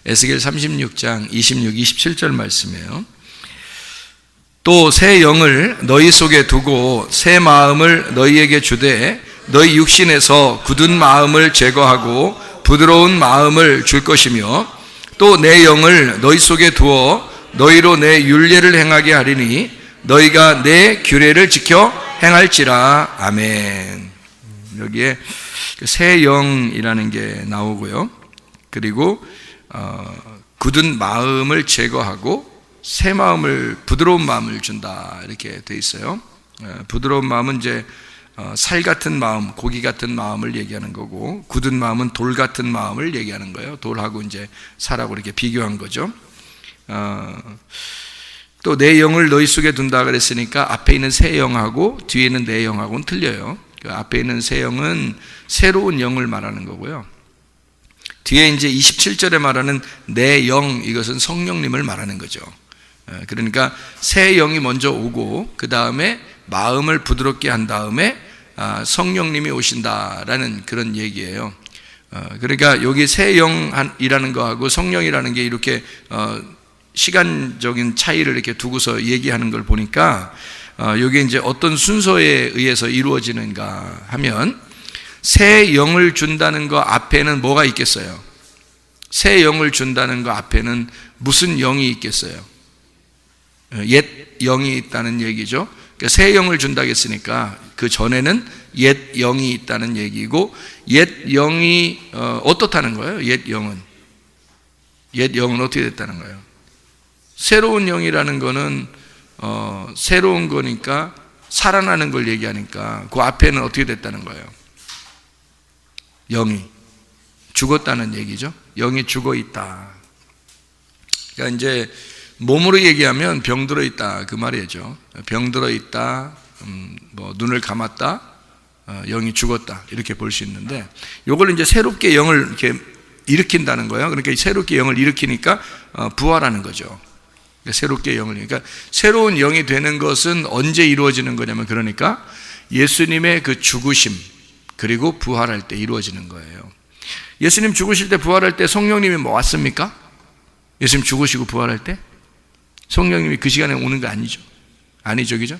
에스겔 36장 26, 27절 말씀이에요. 또 새 영을 너희 속에 두고 새 마음을 너희에게 주되 너희 육신에서 굳은 마음을 제거하고 부드러운 마음을 줄 것이며 또 내 영을 너희 속에 두어 너희로 내 율례를 행하게 하리니 너희가 내 규례를 지켜 행할지라. 아멘. 여기에 새 영이라는 게 나오고요. 그리고 굳은 마음을 제거하고 새 마음을, 부드러운 마음을 준다 이렇게 돼 있어요. 부드러운 마음은 이제 살 같은 마음, 고기 같은 마음을 얘기하는 거고, 굳은 마음은 돌 같은 마음을 얘기하는 거예요. 돌하고 이제 살하고 이렇게 비교한 거죠. 또 내 영을 너희 속에 둔다 그랬으니까 앞에 있는 새 영하고 뒤에 있는 내 영하고는 틀려요. 그 앞에 있는 새 영은 새로운 영을 말하는 거고요. 뒤에 이제 27절에 말하는 내 영, 이것은 성령님을 말하는 거죠. 그러니까 새 영이 먼저 오고 그 다음에 마음을 부드럽게 한 다음에 성령님이 오신다라는 그런 얘기예요. 그러니까 여기 새 영이라는 거하고 성령이라는 게 이렇게 시간적인 차이를 이렇게 두고서 얘기하는 걸 보니까 이게 이제 어떤 순서에 의해서 이루어지는가 하면, 새 영을 준다는 거 앞에는 뭐가 있겠어요? 새 영을 준다는 거 앞에는 무슨 영이 있겠어요? 옛 영이 있다는 얘기죠. 그러니까 새 영을 준다고 했으니까 그 전에는 옛 영이 있다는 얘기고, 옛 영이 어떻다는 거예요? 옛 영은 어떻게 됐다는 거예요? 새로운 영이라는 거는 새로운 거니까 살아나는 걸 얘기하니까 그 앞에는 어떻게 됐다는 거예요? 영이 죽었다는 얘기죠. 영이 죽어 있다. 그러니까 이제 몸으로 얘기하면 병들어 있다 그 말이죠. 병들어 있다, 뭐 눈을 감았다, 영이 죽었다 이렇게 볼 수 있는데, 이걸 이제 새롭게 영을 이렇게 일으킨다는 거예요. 그러니까 새롭게 영을 일으키니까 부활하는 거죠. 그러니까 새롭게 영을, 그러니까 새로운 영이 되는 것은 언제 이루어지는 거냐면, 그러니까 예수님의 그 죽으심 그리고 부활할 때 이루어지는 거예요. 예수님 죽으실 때 부활할 때 성령님이 뭐 왔습니까? 예수님 죽으시고 부활할 때 성령님이 그 시간에 오는 거 아니죠? 아니죠, 그죠?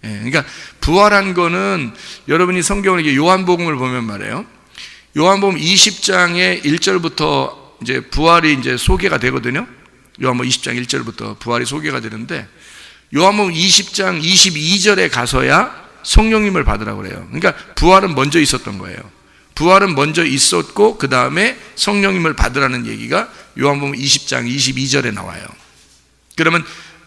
예, 그러니까 부활한 거는 여러분이 성경을 이렇게 요한복음을 보면 말이에요. 요한복음 20장의 1절부터 이제 부활이 이제 소개가 되거든요. 요한복음 20장 1절부터 부활이 소개가 되는데, 요한복음 20장 22절에 가서야 성령님을 받으라고 그래요. 그러니까 부활은 먼저 있었던 거예요. 부활은 먼저 있었고 그 다음에 성령님을 받으라는 얘기가 요한복음 20장 22절에 나와요. 그러면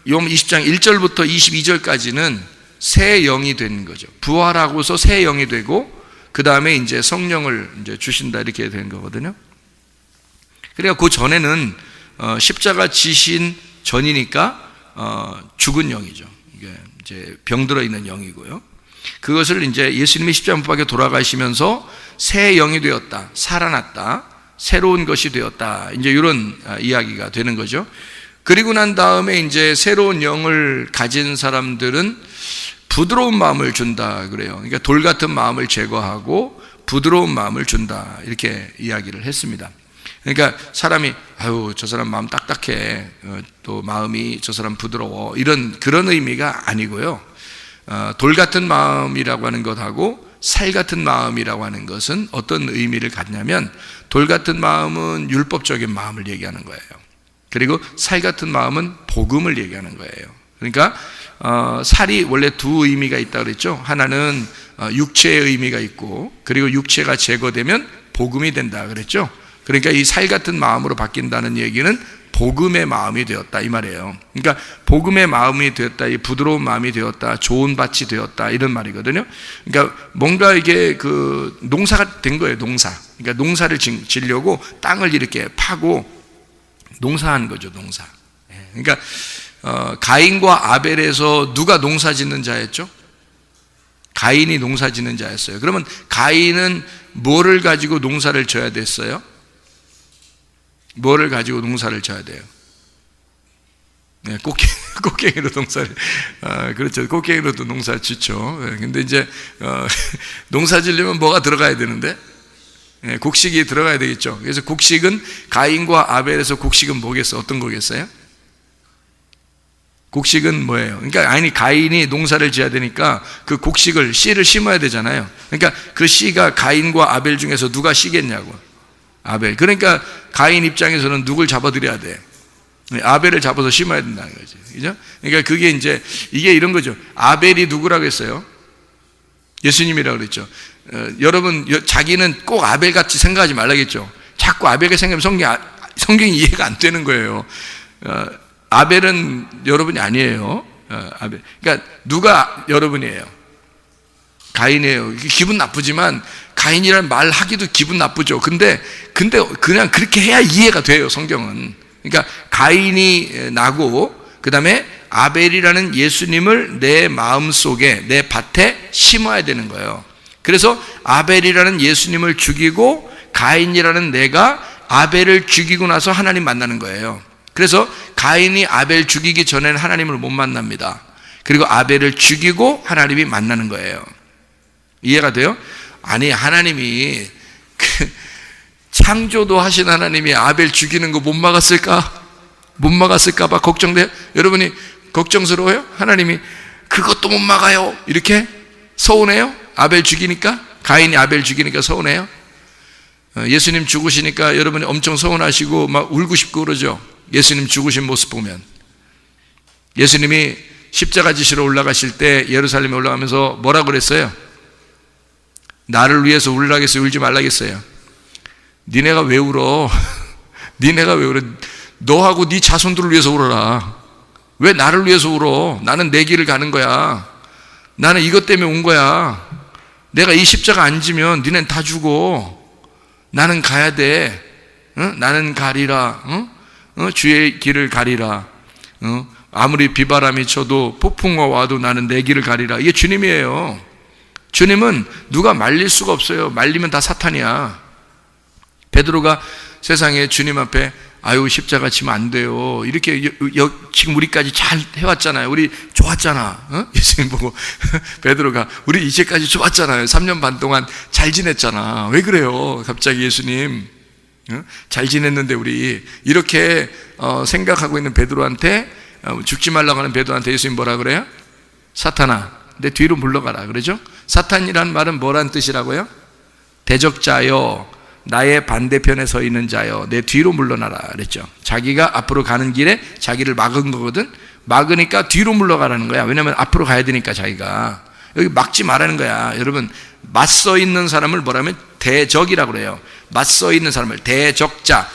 요한복음 20장 1절부터 22절까지는 새 영이 되는 거죠. 부활하고서 새 영이 되고 그 다음에 이제 성령을 이제 주신다 이렇게 되는 거거든요. 그러니까 그 전에는 십자가 지신 전이니까 죽은 영이죠. 이게 이제 병들어 있는 영이고요. 그것을 이제 예수님이 십자가 못 박혀 돌아가시면서 새 영이 되었다, 살아났다, 새로운 것이 되었다, 이제 이런 이야기가 되는 거죠. 그리고 난 다음에 이제 새로운 영을 가진 사람들은 부드러운 마음을 준다 그래요. 그러니까 돌 같은 마음을 제거하고 부드러운 마음을 준다 이렇게 이야기를 했습니다. 그러니까 사람이 아유 저 사람 마음 딱딱해, 또 마음이 저 사람 부드러워, 이런 그런 의미가 아니고요. 돌 같은 마음이라고 하는 것하고 살 같은 마음이라고 하는 것은 어떤 의미를 갖냐면, 돌 같은 마음은 율법적인 마음을 얘기하는 거예요. 그리고 살 같은 마음은 복음을 얘기하는 거예요. 그러니까 살이 원래 두 의미가 있다고 그랬죠. 하나는 육체의 의미가 있고, 그리고 육체가 제거되면 복음이 된다 그랬죠. 그러니까 이 살 같은 마음으로 바뀐다는 얘기는 복음의 마음이 되었다 이 말이에요. 그러니까 복음의 마음이 되었다, 이 부드러운 마음이 되었다, 좋은 밭이 되었다 이런 말이거든요. 그러니까 뭔가 이게 그 농사가 된 거예요. 농사. 그러니까 농사를 지려고 땅을 이렇게 파고 농사한 거죠. 농사. 그러니까 가인과 아벨에서 누가 농사 짓는 자였죠? 가인이 농사 짓는 자였어요. 그러면 가인은 뭐를 가지고 농사를 져야 됐어요? 뭐를 가지고 농사를 져야 돼요? 네, 꽃갱이로 농사를, 그렇죠. 꽃갱이로도 농사 짓죠. 근데 이제 농사 지려면 뭐가 들어가야 되는데? 곡식이 들어가야 되겠죠. 그래서 곡식은 가인과 아벨에서 곡식은 뭐겠어? 어떤 거겠어요? 곡식은 뭐예요? 그러니까 아니 가인이 농사를 지어야 되니까 그 곡식을 씨를 심어야 되잖아요. 그러니까 그 씨가 가인과 아벨 중에서 누가 씨겠냐고. 아벨. 그러니까 가인 입장에서는 누굴 잡아들여야 돼? 아벨을 잡아서 심어야 된다는 거지. 그죠? 그러니까 그게 이제 이게 이런 거죠. 아벨이 누구라고 했어요? 예수님이라고 그랬죠. 여러분 자기는 꼭 아벨같이 생각하지 말라겠죠. 자꾸 아벨같이 생각하면 성경이 이해가 안 되는 거예요. 아벨은 여러분이 아니에요. 아벨. 그러니까 누가 여러분이에요? 가인이에요. 기분 나쁘지만 가인이라는 말 하기도 기분 나쁘죠. 근데 그냥 그렇게 해야 이해가 돼요, 성경은. 그러니까 가인이 나고 그 다음에 아벨이라는 예수님을 내 마음속에 내 밭에 심어야 되는 거예요. 그래서 아벨이라는 예수님을 죽이고 가인이라는 내가 아벨을 죽이고 나서 하나님 만나는 거예요. 그래서 가인이 아벨 죽이기 전에는 하나님을 못 만납니다. 그리고 아벨을 죽이고 하나님이 만나는 거예요. 이해가 돼요? 아니 하나님이 창조도 하신 하나님이 아벨 죽이는 거 못 막았을까? 못 막았을까 봐 걱정돼요? 여러분이 걱정스러워요? 하나님이 그것도 못 막아요 이렇게 서운해요? 아벨 죽이니까? 가인이 아벨 죽이니까 서운해요? 예수님 죽으시니까 여러분이 엄청 서운하시고 막 울고 싶고 그러죠? 예수님 죽으신 모습 보면. 예수님이 십자가 지시러 올라가실 때 예루살렘에 올라가면서 뭐라고 그랬어요? 나를 위해서 울라겠어요? 울지 말라겠어요? 니네가 왜 울어? 니네가 왜 울어? 너하고 네 자손들을 위해서 울어라. 왜 나를 위해서 울어? 나는 내 길을 가는 거야. 나는 이것 때문에 온 거야. 내가 이 십자가 안 지면 니네는 다 죽어. 나는 가야 돼. 나는 가리라. 주의 길을 가리라. 아무리 비바람이 쳐도 폭풍과 와도 나는 내 길을 가리라. 이게 주님이에요. 주님은 누가 말릴 수가 없어요. 말리면 다 사탄이야. 베드로가 세상에 주님 앞에 아유 십자가 지면 안 돼요 이렇게 지금 우리까지 잘 해왔잖아요. 우리 좋았잖아. 예수님 보고 베드로가 우리 이제까지 좋았잖아요. 3년 반 동안 잘 지냈잖아. 왜 그래요 갑자기 예수님? 잘 지냈는데 우리 이렇게 생각하고 있는 베드로한테 죽지 말라고 하는 베드로한테 예수님 뭐라 그래요? 사탄아 내 뒤로 물러가라 그러죠? 사탄이란 말은 뭐란 뜻이라고요? 대적자여 나의 반대편에 서 있는 자여 내 뒤로 물러나라 그랬죠. 자기가 앞으로 가는 길에 자기를 막은 거거든. 막으니까 뒤로 물러가라는 거야. 왜냐하면 앞으로 가야 되니까 자기가. 여기 막지 말라는 거야. 여러분 맞서 있는 사람을 뭐라면 대적이라고 그래요. 맞서 있는 사람을 대적자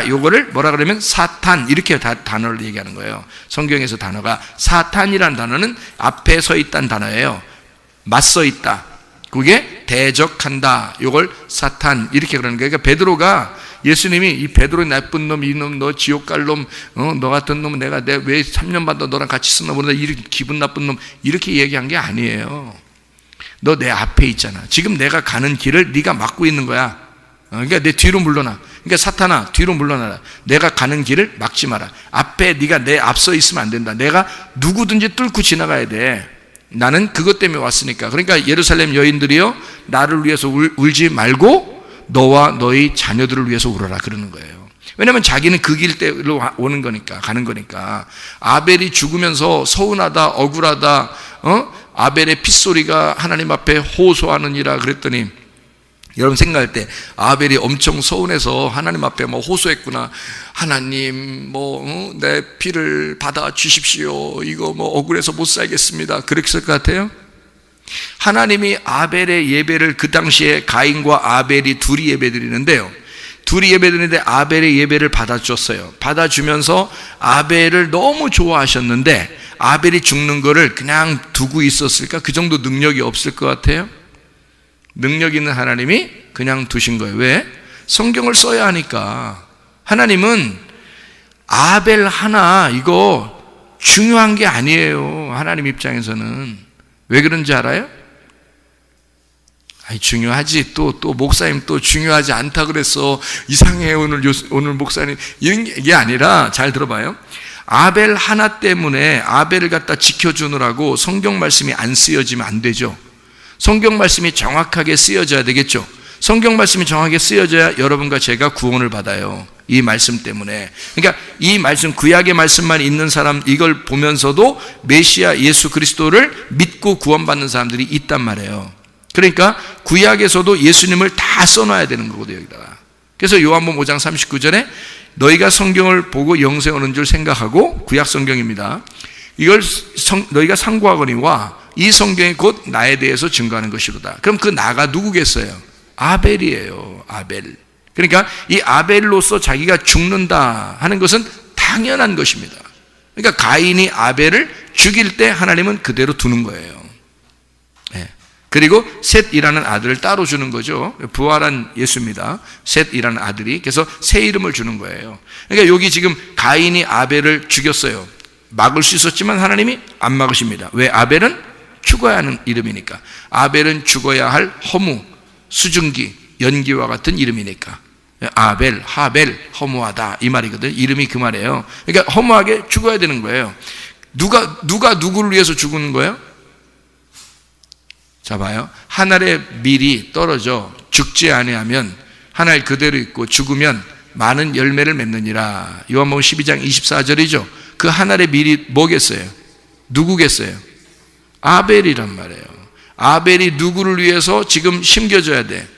요거를 뭐라 그러면 사탄 이렇게 단어를 얘기하는 거예요. 성경에서 단어가 사탄이라는 단어는 앞에 서 있다는 단어예요. 맞서 있다. 그게 대적한다. 이걸 사탄 이렇게 그러는 거예요. 그러니까 베드로가 예수님이 이 베드로 나쁜 놈, 이놈, 너 지옥 갈 놈, 너 같은 놈은 내가 왜 3년 반 더 너랑 같이 있었나 모르다 이렇게 기분 나쁜 놈 이렇게 얘기한 게 아니에요. 너 내 앞에 있잖아. 지금 내가 가는 길을 네가 막고 있는 거야. 그러니까 내 뒤로 물러나. 그러니까 사탄아 뒤로 물러나라. 내가 가는 길을 막지 마라. 앞에 네가 내 앞서 있으면 안 된다. 내가 누구든지 뚫고 지나가야 돼. 나는 그것 때문에 왔으니까. 그러니까 예루살렘 여인들이요 나를 위해서 울지 말고 너와 너희 자녀들을 위해서 울어라 그러는 거예요. 왜냐하면 자기는 그 길대로 오는 거니까 가는 거니까. 아벨이 죽으면서 서운하다 억울하다 아벨의 핏소리가 하나님 앞에 호소하느니라 그랬더니 여러분 생각할 때 아벨이 엄청 서운해서 하나님 앞에 뭐 호소했구나. 하나님 내 피를 받아 주십시오. 이거 억울해서 못 살겠습니다. 그랬을 것 같아요? 하나님이 아벨의 예배를 그 당시에 가인과 아벨이 둘이 예배드리는데요. 둘이 예배드리는데 아벨의 예배를 받아줬어요. 받아주면서 아벨을 너무 좋아하셨는데 아벨이 죽는 거를 그냥 두고 있었을까? 그 정도 능력이 없을 것 같아요? 능력 있는 하나님이 그냥 두신 거예요. 왜? 성경을 써야 하니까. 하나님은 아벨 하나 이거 중요한 게 아니에요. 하나님 입장에서는. 왜 그런지 알아요? 아니 중요하지. 또 목사님 또 중요하지 않다 그랬어. 이상해 오늘 목사님. 이런 게 아니라 잘 들어봐요. 아벨 하나 때문에 아벨을 갖다 지켜주느라고 성경 말씀이 안 쓰여지면 안 되죠. 성경 말씀이 정확하게 쓰여져야 되겠죠. 성경 말씀이 정확하게 쓰여져야 여러분과 제가 구원을 받아요. 이 말씀 때문에. 그러니까 이 말씀, 구약의 말씀만 있는 사람, 이걸 보면서도 메시아 예수 그리스도를 믿고 구원받는 사람들이 있단 말이에요. 그러니까 구약에서도 예수님을 다 써놔야 되는 거거든요, 여기다가. 그래서 요한복음 5장 39절에 너희가 성경을 보고 영생 얻는 줄 생각하고, 구약 성경입니다. 이걸 너희가 상고하거니와 이 성경이 곧 나에 대해서 증거하는 것이로다. 그럼 그 나가 누구겠어요? 아벨이에요. 아벨. 그러니까 이 아벨로서 자기가 죽는다 하는 것은 당연한 것입니다. 그러니까 가인이 아벨을 죽일 때 하나님은 그대로 두는 거예요. 네. 그리고 셋이라는 아들을 따로 주는 거죠. 부활한 예수입니다. 셋이라는 아들이. 그래서 새 이름을 주는 거예요. 그러니까 여기 지금 가인이 아벨을 죽였어요. 막을 수 있었지만 하나님이 안 막으십니다. 왜? 아벨은 죽어야 하는 이름이니까. 아벨은 죽어야 할 허무, 수증기, 연기와 같은 이름이니까. 아벨, 하벨, 허무하다 이 말이거든. 이름이 그 말이에요. 그러니까 허무하게 죽어야 되는 거예요. 누가 누구를 위해서 죽는 거예요? 자 봐요. 하늘의 밀이 떨어져 죽지 아니하면 하늘 그대로 있고 죽으면 많은 열매를 맺느니라. 요한복음 12장 24절이죠. 그 하늘의 밀이 뭐겠어요? 누구겠어요? 아벨이란 말이에요. 아벨이 누구를 위해서 지금 심겨져야 돼?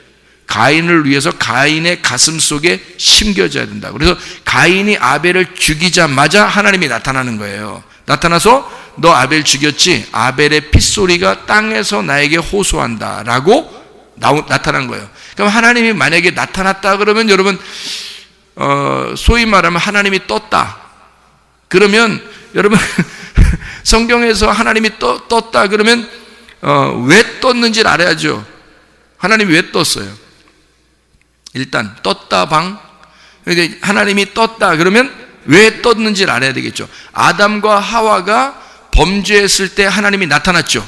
가인을 위해서 가인의 가슴 속에 심겨져야 된다. 그래서 가인이 아벨을 죽이자마자 하나님이 나타나는 거예요. 나타나서 너 아벨 죽였지? 아벨의 핏소리가 땅에서 나에게 호소한다 라고 나타난 거예요. 그럼 하나님이 만약에 나타났다 그러면 여러분 소위 말하면 하나님이 떴다 그러면 여러분 성경에서 하나님이 떴다 그러면 왜 떴는지를 알아야죠. 하나님이 왜 떴어요? 일단 떴다 방. 하나님이 떴다 그러면 왜 떴는지를 알아야 되겠죠. 아담과 하와가 범죄했을 때 하나님이 나타났죠.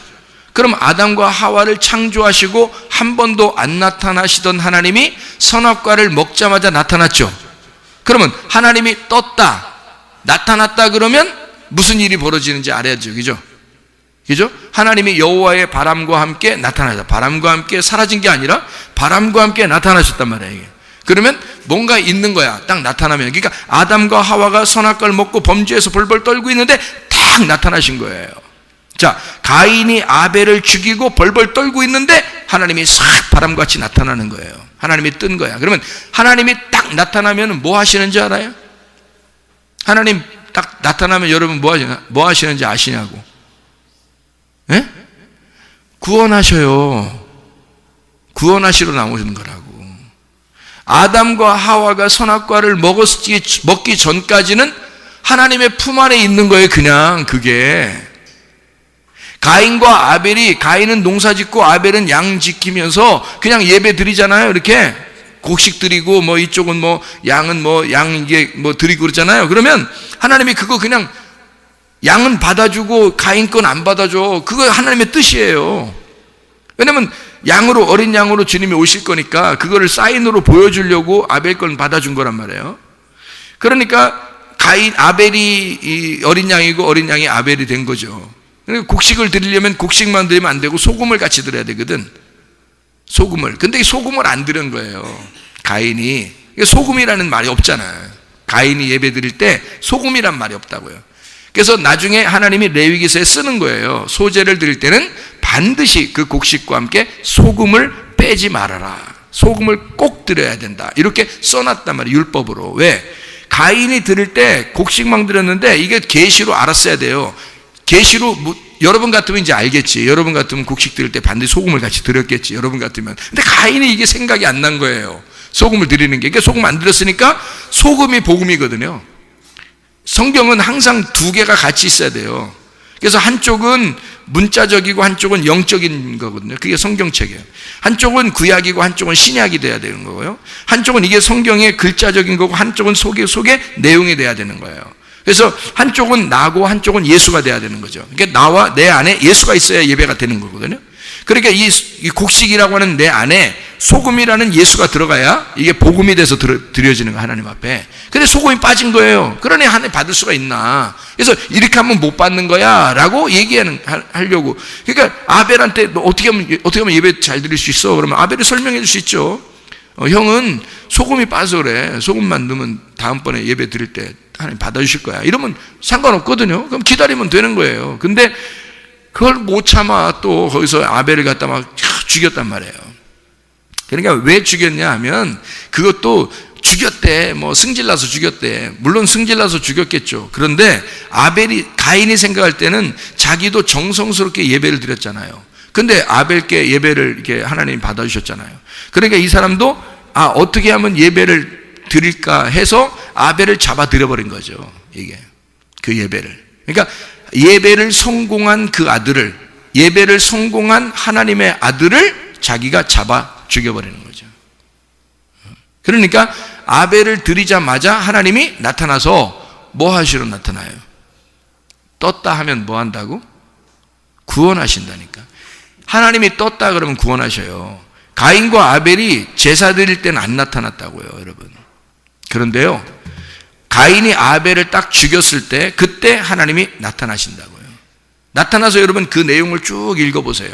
그럼 아담과 하와를 창조하시고 한 번도 안 나타나시던 하나님이 선악과를 먹자마자 나타났죠. 그러면 하나님이 떴다, 나타났다 그러면 무슨 일이 벌어지는지 알아야죠. 그죠? 그죠? 하나님이 여호와의 바람과 함께 나타나셨다. 바람과 함께 사라진 게 아니라 바람과 함께 나타나셨단 말이에요. 이게. 그러면 뭔가 있는 거야. 딱 나타나면. 그러니까 아담과 하와가 선악과를 먹고 범죄해서 벌벌 떨고 있는데 딱 나타나신 거예요. 자, 가인이 아벨을 죽이고 벌벌 떨고 있는데 하나님이 싹 바람같이 나타나는 거예요. 하나님이 뜬 거야. 그러면 하나님이 딱 나타나면 뭐 하시는지 알아요? 하나님 딱 나타나면 여러분 뭐 하시는지 아시냐고? 예? 구원하셔요. 구원하시러 나오는 거라고. 아담과 하와가 선악과를 먹기 전까지는 하나님의 품 안에 있는 거예요. 그냥 그게. 가인과 아벨이, 가인은 농사 짓고 아벨은 양 지키면서 그냥 예배 드리잖아요. 이렇게 곡식 드리고 뭐 이쪽은 뭐 양은 뭐 양 이게 뭐 드리고 그러잖아요. 그러면 하나님이 그거 그냥 양은 받아주고 가인 건 안 받아줘. 그거 하나님의 뜻이에요. 왜냐면 양으로, 어린 양으로 주님이 오실 거니까 그거를 사인으로 보여주려고 아벨 건 받아준 거란 말이에요. 그러니까 아벨이 이 어린 양이고 어린 양이 아벨이 된 거죠. 그러니까 곡식을 드리려면 곡식만 드리면 안 되고 소금을 같이 드려야 되거든. 소금을. 근데 이 소금을 안 드린 거예요. 가인이. 소금이라는 말이 없잖아요. 가인이 예배 드릴 때 소금이란 말이 없다고요. 그래서 나중에 하나님이 레위기서에 쓰는 거예요. 소제를 드릴 때는 반드시 그 곡식과 함께 소금을 빼지 말아라. 소금을 꼭 드려야 된다. 이렇게 써놨단 말이에요. 율법으로. 왜? 가인이 드릴 때 곡식만 드렸는데 이게 계시로 알았어야 돼요. 계시로 여러분 같으면 이제 알겠지. 여러분 같으면 곡식 드릴 때 반드시 소금을 같이 드렸겠지. 여러분 같으면. 근데 가인이 이게 생각이 안 난 거예요. 소금을 드리는 게. 그러니까 소금 안 드렸으니까 소금이 복음이거든요. 성경은 항상 두 개가 같이 있어야 돼요. 그래서 한쪽은 문자적이고 한쪽은 영적인 거거든요. 그게 성경책이에요. 한쪽은 구약이고 한쪽은 신약이 돼야 되는 거고요. 한쪽은 이게 성경의 글자적인 거고 한쪽은 속에 내용이 돼야 되는 거예요. 그래서 한쪽은 나고 한쪽은 예수가 돼야 되는 거죠. 그러니까 나와 내 안에 예수가 있어야 예배가 되는 거거든요. 그러니까 이 곡식이라고 하는 내 안에 소금이라는 예수가 들어가야 이게 복음이 돼서 드려지는 거, 하나님 앞에. 근데 소금이 빠진 거예요. 그러니 하나님 받을 수가 있나? 그래서 이렇게 하면 못 받는 거야 라고 하려고. 그러니까 아벨한테 너 어떻게 하면 예배 잘 드릴 수 있어? 그러면 아벨이 설명해 줄 수 있죠. 형은 소금이 빠져 그래. 소금만 넣으면 다음번에 예배 드릴 때 하나님 받아주실 거야. 이러면 상관없거든요. 그럼 기다리면 되는 거예요. 근데 그걸 못 참아 또 거기서 아벨을 갖다 막 죽였단 말이에요. 그러니까 왜 죽였냐 하면 그것도 죽였대. 뭐 승질나서 죽였대. 물론 승질나서 죽였겠죠. 그런데 가인이 생각할 때는 자기도 정성스럽게 예배를 드렸잖아요. 근데 아벨께 예배를 이렇게 하나님이 받아주셨잖아요. 그러니까 이 사람도 어떻게 하면 예배를 드릴까 해서 아벨을 잡아 들여버린 거죠. 이게 그 예배를. 그러니까 예배를 성공한 그 아들을, 예배를 성공한 하나님의 아들을 자기가 잡아 죽여버리는 거죠. 그러니까 아벨을 드리자마자 하나님이 나타나서 뭐 하시러 나타나요? 떴다 하면 뭐 한다고? 구원하신다니까. 하나님이 떴다 그러면 구원하셔요. 가인과 아벨이 제사 드릴 때는 안 나타났다고요, 여러분. 그런데요, 가인이 아벨을 딱 죽였을 때 그때 하나님이 나타나신다고요. 나타나서 여러분 그 내용을 쭉 읽어보세요.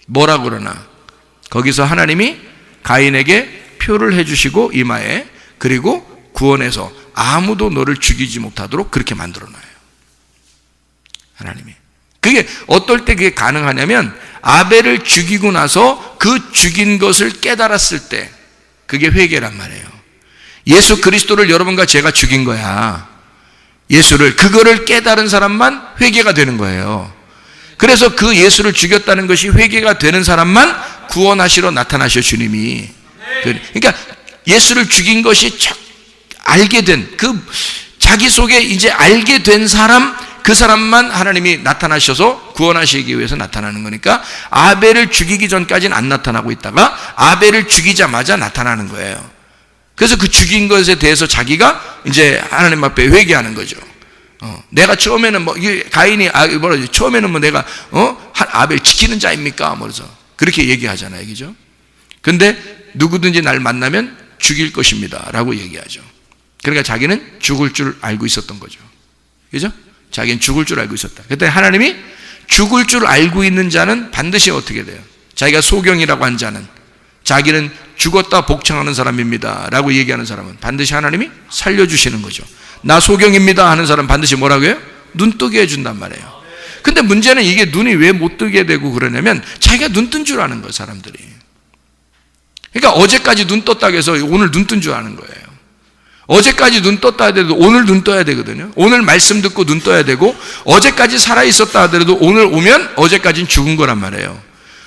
뭐라고 그러나? 거기서 하나님이 가인에게 표를 해주시고 이마에, 그리고 구원해서 아무도 너를 죽이지 못하도록 그렇게 만들어놔요. 하나님이. 그게 어떨 때 그게 가능하냐면 아벨을 죽이고 나서 그 죽인 것을 깨달았을 때, 그게 회개란 말이에요. 예수 그리스도를 여러분과 제가 죽인 거야. 예수를, 그거를 깨달은 사람만 회개가 되는 거예요. 그래서 그 예수를 죽였다는 것이 회개가 되는 사람만 구원하시러 나타나셔, 주님이. 그러니까 예수를 죽인 것이 알게 된, 자기 속에 이제 알게 된 사람, 그 사람만 하나님이 나타나셔서 구원하시기 위해서 나타나는 거니까 아벨을 죽이기 전까지는 안 나타나고 있다가 아벨을 죽이자마자 나타나는 거예요. 그래서 그 죽인 것에 대해서 자기가 이제 하나님 앞에 회개하는 거죠. 내가 처음에는 가인이 처음에는 내가 아벨 지키는 자입니까? 그래서 그렇게 얘기하잖아요, 그죠? 근데 누구든지 날 만나면 죽일 것입니다 라고 얘기하죠. 그러니까 자기는 죽을 줄 알고 있었던 거죠. 그죠? 자기는 죽을 줄 알고 있었다. 그때 하나님이 죽을 줄 알고 있는 자는 반드시 어떻게 돼요? 자기가 소경이라고 한 자는, 자기는 죽었다 복창하는 사람입니다 라고 얘기하는 사람은 반드시 하나님이 살려주시는 거죠. 나 소경입니다 하는 사람은 반드시 뭐라고 해요? 눈 뜨게 해준단 말이에요. 근데 문제는 이게 눈이 왜 못 뜨게 되고 그러냐면 자기가 눈 뜬 줄 아는 거예요, 사람들이. 그러니까 어제까지 눈 떴다고 해서 오늘 눈 뜬 줄 아는 거예요. 어제까지 눈 떴다 하더라도 오늘 눈 떠야 되거든요. 오늘 말씀 듣고 눈 떠야 되고, 어제까지 살아있었다 하더라도 오늘 오면 어제까지는 죽은 거란 말이에요.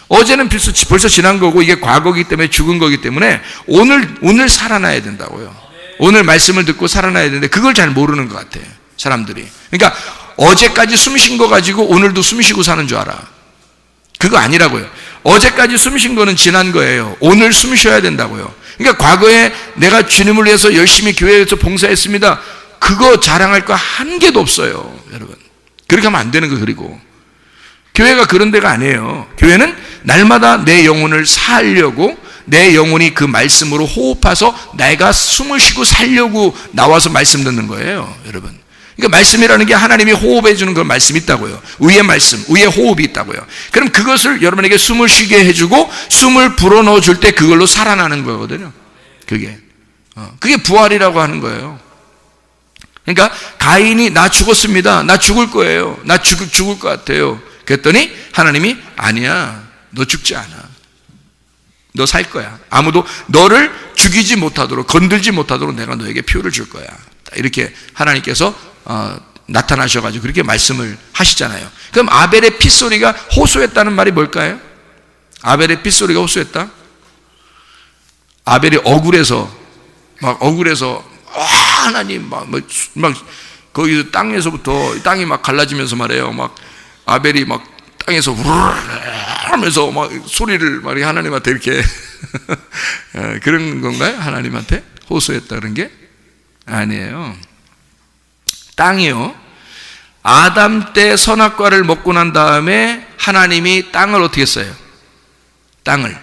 어제는 벌써 지난 거고 이게 과거이기 때문에 죽은 거기 때문에 오늘 살아나야 된다고요. 오늘 말씀을 듣고 살아나야 되는데 그걸 잘 모르는 것 같아요, 사람들이. 그러니까 어제까지 숨 쉰 거 가지고 오늘도 숨 쉬고 사는 줄 알아. 그거 아니라고요. 어제까지 숨 쉰 거는 지난 거예요. 오늘 숨 쉬어야 된다고요. 그러니까 과거에 내가 주님을 위해서 열심히 교회에서 봉사했습니다, 그거 자랑할 거 한 개도 없어요, 여러분. 그렇게 하면 안 되는 거. 그리고 교회가 그런 데가 아니에요. 교회는 날마다 내 영혼을 살려고, 내 영혼이 그 말씀으로 호흡해서 내가 숨을 쉬고 살려고 나와서 말씀 듣는 거예요, 여러분. 그러니까 말씀이라는 게 하나님이 호흡해 주는 그런 말씀이 있다고요. 의의 말씀, 의의 호흡이 있다고요. 그럼 그것을 여러분에게 숨을 쉬게 해주고 숨을 불어넣어 줄 때 그걸로 살아나는 거거든요. 그게 부활이라고 하는 거예요. 그러니까 가인이 나 죽었습니다, 나 죽을 거예요, 나 죽을 것 같아요. 그랬더니 하나님이 아니야, 너 죽지 않아, 너 살 거야. 아무도 너를 죽이지 못하도록, 건들지 못하도록 내가 너에게 표를 줄 거야. 이렇게 하나님께서 나타나셔가지고 그렇게 말씀을 하시잖아요. 그럼 아벨의 핏소리가 호소했다는 말이 뭘까요? 아벨의 핏소리가 호소했다? 아벨이 억울해서 하나님 막 거기서 땅이 막 갈라지면서 말해요. 막 아벨이 막 땅에서 하면서 막 소리를 막 하나님한테 이렇게 그런 건가요? 하나님한테 호소했다는 게 아니에요. 땅이요, 아담 때 선악과를 먹고 난 다음에 하나님이 땅을 어떻게 했어요? 땅을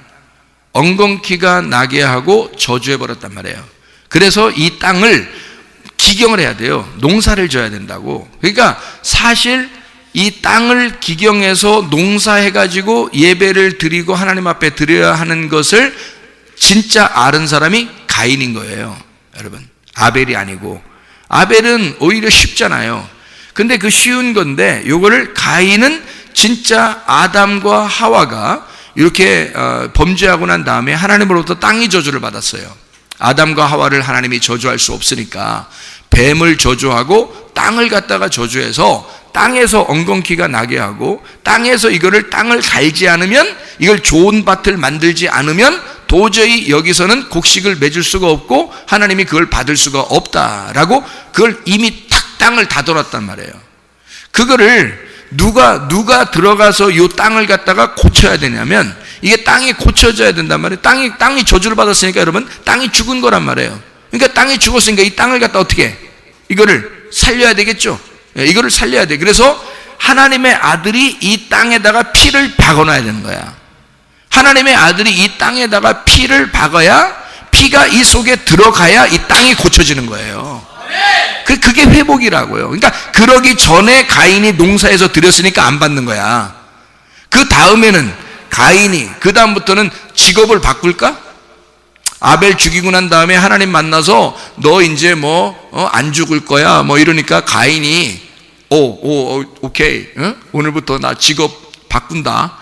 엉겅퀴가 나게 하고 저주해버렸단 말이에요. 그래서 이 땅을 기경을 해야 돼요. 농사를 져야 된다고. 그러니까 사실 이 땅을 기경해서 농사해가지고 예배를 드리고 하나님 앞에 드려야 하는 것을 진짜 아는 사람이 가인인 거예요. 여러분, 아벨이 아니고. 아벨은 오히려 쉽잖아요. 근데 그 쉬운 건데 요거를 가인은 진짜 아담과 하와가 이렇게 범죄하고 난 다음에 하나님으로부터 땅이 저주를 받았어요. 아담과 하와를 하나님이 저주할 수 없으니까 뱀을 저주하고 땅을 갖다가 저주해서 땅에서 엉겅퀴가 나게 하고 땅에서 땅을 갈지 않으면, 이걸 좋은 밭을 만들지 않으면 도저히 여기서는 곡식을 맺을 수가 없고 하나님이 그걸 받을 수가 없다라고 그걸 이미 탁 땅을 다돌았단 말이에요. 그거를 누가 들어가서 이 땅을 갖다가 고쳐야 되냐면, 이게 땅이 고쳐져야 된단 말이에요. 땅이 저주를 받았으니까 여러분, 땅이 죽은 거란 말이에요. 그러니까 땅이 죽었으니까 이 땅을 갖다 어떻게 해? 이거를 살려야 되겠죠. 이거를 살려야 돼. 그래서 하나님의 아들이 이 땅에다가 피를 박아놔야 되는 거야. 하나님의 아들이 이 땅에다가 피를 박아야, 피가 이 속에 들어가야 이 땅이 고쳐지는 거예요. 그게 회복이라고요. 그러니까 그러기 전에 가인이 농사에서 드렸으니까 안 받는 거야. 그 다음에는 가인이, 그 다음부터는 직업을 바꿀까? 아벨 죽이고 난 다음에 하나님 만나서 너 이제 안 죽을 거야 이러니까 가인이 오케이, 오늘부터 나 직업 바꾼다.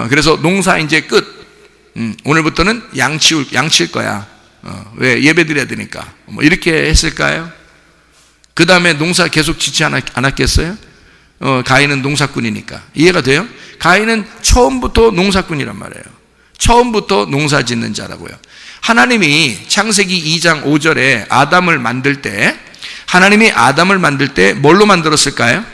그래서 농사 이제 끝. 오늘부터는 양칠 거야. 왜? 예배 드려야 되니까. 이렇게 했을까요? 그 다음에 농사 계속 짓지 않았겠어요? 가인은 농사꾼이니까. 이해가 돼요? 가인은 처음부터 농사꾼이란 말이에요. 처음부터 농사 짓는 자라고요. 하나님이 창세기 2장 5절에 아담을 만들 때, 하나님이 아담을 만들 때 뭘로 만들었을까요?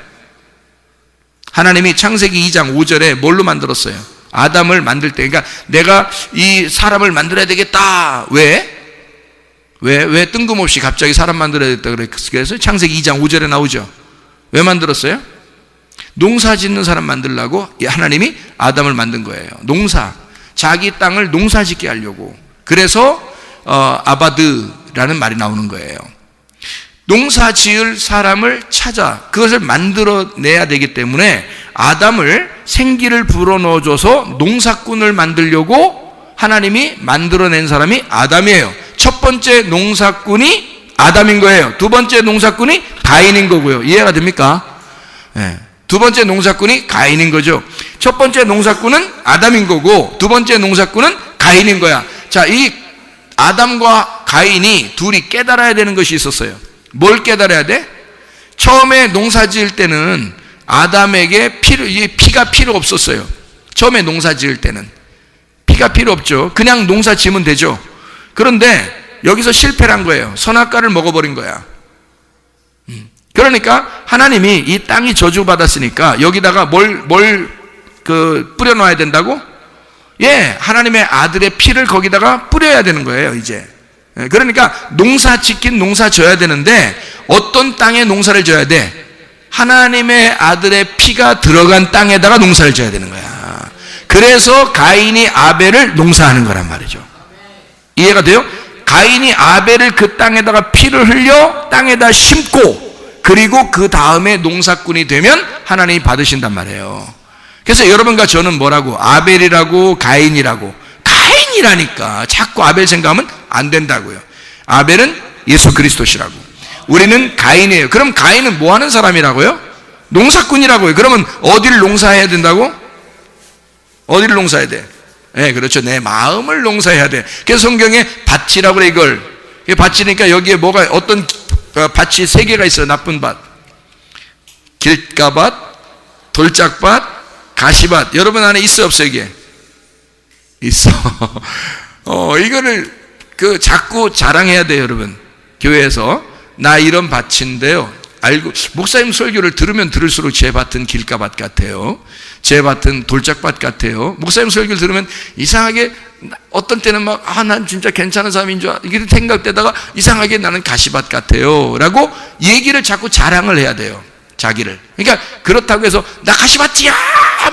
하나님이 창세기 2장 5절에 뭘로 만들었어요? 아담을 만들 때. 그러니까 내가 이 사람을 만들어야 되겠다. 왜 뜬금없이 갑자기 사람 만들어야 되겠다 그래서 창세기 2장 5절에 나오죠. 왜 만들었어요? 농사 짓는 사람 만들려고 하나님이 아담을 만든 거예요. 자기 땅을 농사 짓게 하려고. 그래서 아바드라는 말이 나오는 거예요. 농사 지을 사람을 찾아 그것을 만들어내야 되기 때문에 아담을 생기를 불어넣어줘서 농사꾼을 만들려고 하나님이 만들어낸 사람이 아담이에요. 첫 번째 농사꾼이 아담인 거예요. 두 번째 농사꾼이 가인인 거고요. 이해가 됩니까? 네. 두 번째 농사꾼이 가인인 거죠. 첫 번째 농사꾼은 아담인 거고 두 번째 농사꾼은 가인인 거야. 자, 이 아담과 가인이 둘이 깨달아야 되는 것이 있었어요. 뭘 깨달아야 돼? 처음에 농사 지을 때는 아담에게 피가 필요 없었어요. 처음에 농사 지을 때는 피가 필요 없죠. 그냥 농사 지으면 되죠. 그런데 여기서 실패를 한 거예요. 선악과를 먹어버린 거야. 그러니까 하나님이 이 땅이 저주받았으니까 여기다가 뭘 뿌려놔야 된다고? 하나님의 아들의 피를 거기다가 뿌려야 되는 거예요, 이제. 그러니까 농사 짓긴 농사 져야 되는데 어떤 땅에 농사를 져야 돼? 하나님의 아들의 피가 들어간 땅에다가 농사를 져야 되는 거야. 그래서 가인이 아벨을 농사하는 거란 말이죠. 이해가 돼요? 가인이 아벨을 그 땅에다가 피를 흘려 땅에다 심고 그리고 그 다음에 농사꾼이 되면 하나님이 받으신단 말이에요. 그래서 여러분과 저는 뭐라고? 아벨이라고 가인이라고. 가인이라니까 자꾸 아벨 생각하면 안 된다고요. 아벨은 예수 그리스도시라고. 우리는 가인이에요. 그럼 가인은 뭐 하는 사람이라고요? 농사꾼이라고요. 그러면 어디를 농사해야 된다고? 어디를 농사해야 돼? 네, 그렇죠. 내 마음을 농사해야 돼. 그래서 성경에 밭이라고 그래, 이걸. 밭이니까 여기에 뭐가, 어떤 밭이 세 개가 있어요. 나쁜 밭. 길가밭, 돌짝밭, 가시밭. 여러분 안에 있어요, 없어요, 이게? 있어. 이거를 자꾸 자랑해야 돼요, 여러분. 교회에서. 나 이런 밭인데요. 알고, 목사님 설교를 들으면 들을수록 제 밭은 길가밭 같아요. 제 밭은 돌짝밭 같아요. 목사님 설교를 들으면 이상하게 어떤 때는 막, 난 진짜 괜찮은 사람인 줄 이렇게 생각되다가 이상하게 나는 가시밭 같아요. 라고 얘기를 자꾸 자랑을 해야 돼요. 자기를. 그러니까 그렇다고 해서 나 가시밭이야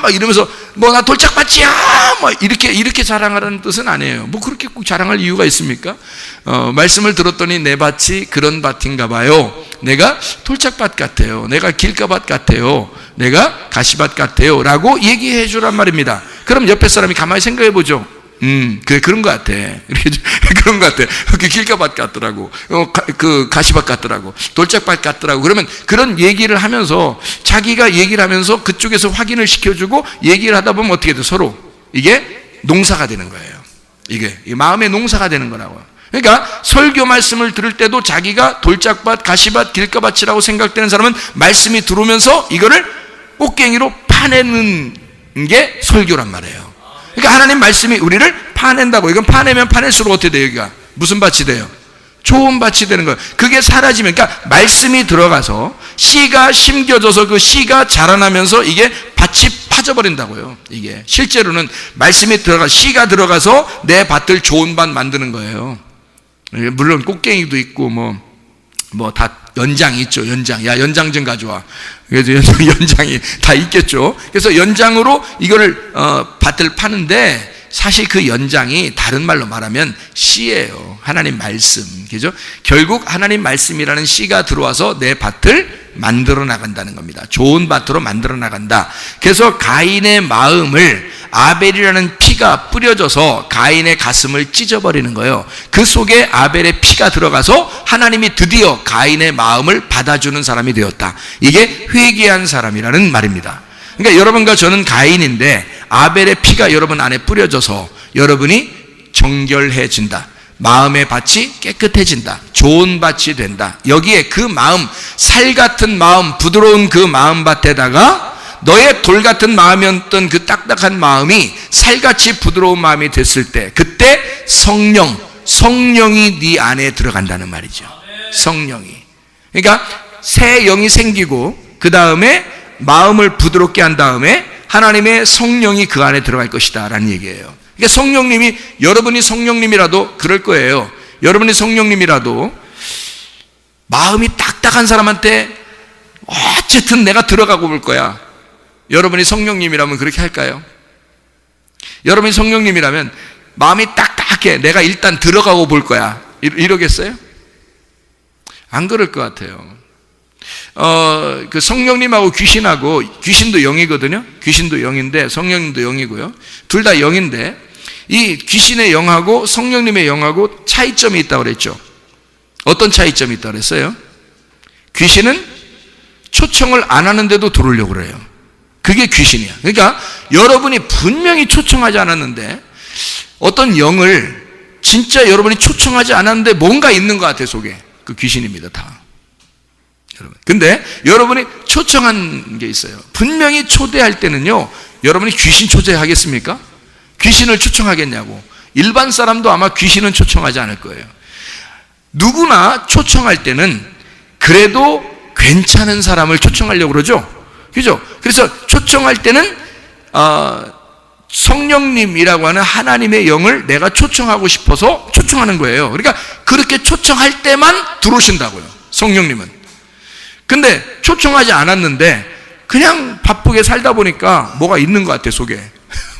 막 이러면서 뭐 나 돌짝밭이야 뭐 이렇게 자랑하라는 뜻은 아니에요. 뭐 그렇게 꼭 자랑할 이유가 있습니까? 말씀을 들었더니 내 밭이 그런 밭인가 봐요. 내가 돌짝밭 같아요. 내가 길가밭 같아요. 내가 가시밭 같아요 라고 얘기해 주란 말입니다. 그럼 옆에 사람이 가만히 생각해 보죠. 그래, 그런 것 같아. 이렇게, 그런 것 같아. 그 길가밭 같더라고. 그 가시밭 같더라고. 돌짝밭 같더라고. 그러면 그런 얘기를 하면서 자기가 얘기를 하면서 그쪽에서 확인을 시켜주고 얘기를 하다 보면 어떻게 돼? 서로. 이게 농사가 되는 거예요. 이게 마음의 농사가 되는 거라고요. 그러니까 설교 말씀을 들을 때도 자기가 돌짝밭, 가시밭, 길가밭이라고 생각되는 사람은 말씀이 들어오면서 이거를 꽃갱이로 파내는 게 설교란 말이에요. 그러니까 하나님 말씀이 우리를 파낸다고. 이건 파내면 파낼수록 어떻게 돼요? 여기가 무슨 밭이 돼요? 좋은 밭이 되는 거예요. 그게 사라지면, 그러니까 말씀이 들어가서 씨가 심겨져서 그 씨가 자라나면서 이게 밭이 파져버린다고요. 이게 실제로는 말씀이 들어가, 씨가 들어가서 내 밭을 좋은 밭 만드는 거예요. 물론 꽃갱이도 있고 뭐 다 연장이 있죠. 연장. 야, 연장 좀 가져와. 그래서 연장이 다 있겠죠. 그래서 연장으로 이거를 밭을 파는데 사실 그 연장이 다른 말로 말하면 씨예요. 하나님 말씀. 그죠? 결국 하나님 말씀이라는 씨가 들어와서 내 밭을 만들어 나간다는 겁니다. 좋은 밭으로 만들어 나간다. 그래서 가인의 마음을 아벨이라는 피가 뿌려져서 가인의 가슴을 찢어버리는 거예요. 그 속에 아벨의 피가 들어가서 하나님이 드디어 가인의 마음을 받아주는 사람이 되었다. 이게 회개한 사람이라는 말입니다. 그러니까 여러분과 저는 가인인데 아벨의 피가 여러분 안에 뿌려져서 여러분이 정결해진다. 마음의 밭이 깨끗해진다. 좋은 밭이 된다. 여기에 그 마음, 살 같은 마음, 부드러운 그 마음밭에다가 너의 돌 같은 마음이었던 그 딱딱한 마음이 살같이 부드러운 마음이 됐을 때, 그때 성령이 네 안에 들어간다는 말이죠. 성령이. 그러니까 새 영이 생기고 그 다음에 마음을 부드럽게 한 다음에 하나님의 성령이 그 안에 들어갈 것이다 라는 얘기예요. 그러니까 성령님이, 여러분이 성령님이라도 그럴 거예요. 여러분이 성령님이라도 마음이 딱딱한 사람한테 어쨌든 내가 들어가고 볼 거야. 여러분이 성령님이라면 그렇게 할까요? 여러분이 성령님이라면 마음이 딱딱해. 내가 일단 들어가고 볼 거야. 이러겠어요? 안 그럴 것 같아요. 그 성령님하고 귀신도 영이거든요. 귀신도 영인데 성령님도 영이고요. 둘 다 영인데 이 귀신의 영하고 성령님의 영하고 차이점이 있다고 그랬죠. 어떤 차이점이 있다고 그랬어요? 귀신은 초청을 안 하는데도 들어오려고 그래요. 그게 귀신이야. 그러니까 여러분이 분명히 초청하지 않았는데 어떤 영을 진짜 여러분이 초청하지 않았는데 뭔가 있는 것 같아 속에. 그 귀신입니다. 다. 여러분. 근데 여러분이 초청한 게 있어요. 분명히 초대할 때는요, 여러분이 귀신 초대하겠습니까? 귀신을 초청하겠냐고. 일반 사람도 아마 귀신은 초청하지 않을 거예요. 누구나 초청할 때는 그래도 괜찮은 사람을 초청하려고 그러죠. 그죠? 그래서 초청할 때는 성령님이라고 하는 하나님의 영을 내가 초청하고 싶어서 초청하는 거예요. 그러니까 그렇게 초청할 때만 들어오신다고요. 성령님은. 근데 초청하지 않았는데 그냥 바쁘게 살다 보니까 뭐가 있는 것 같아 속에.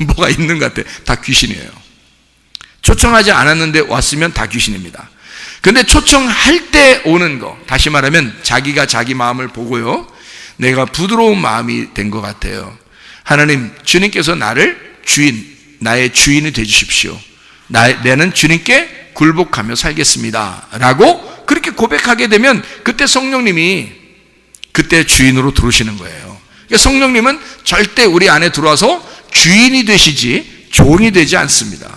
뭐가 있는 것 같아. 다 귀신이에요. 초청하지 않았는데 왔으면 다 귀신입니다. 근데 초청할 때 오는 거, 다시 말하면 자기가 자기 마음을 보고요, 내가 부드러운 마음이 된 것 같아요. 하나님, 주님께서 나의 주인이 되주십시오. 나는 주님께 굴복하며 살겠습니다 라고 그렇게 고백하게 되면 그때 성령님이 그때 주인으로 들어오시는 거예요. 그러니까 성령님은 절대 우리 안에 들어와서 주인이 되시지 종이 되지 않습니다.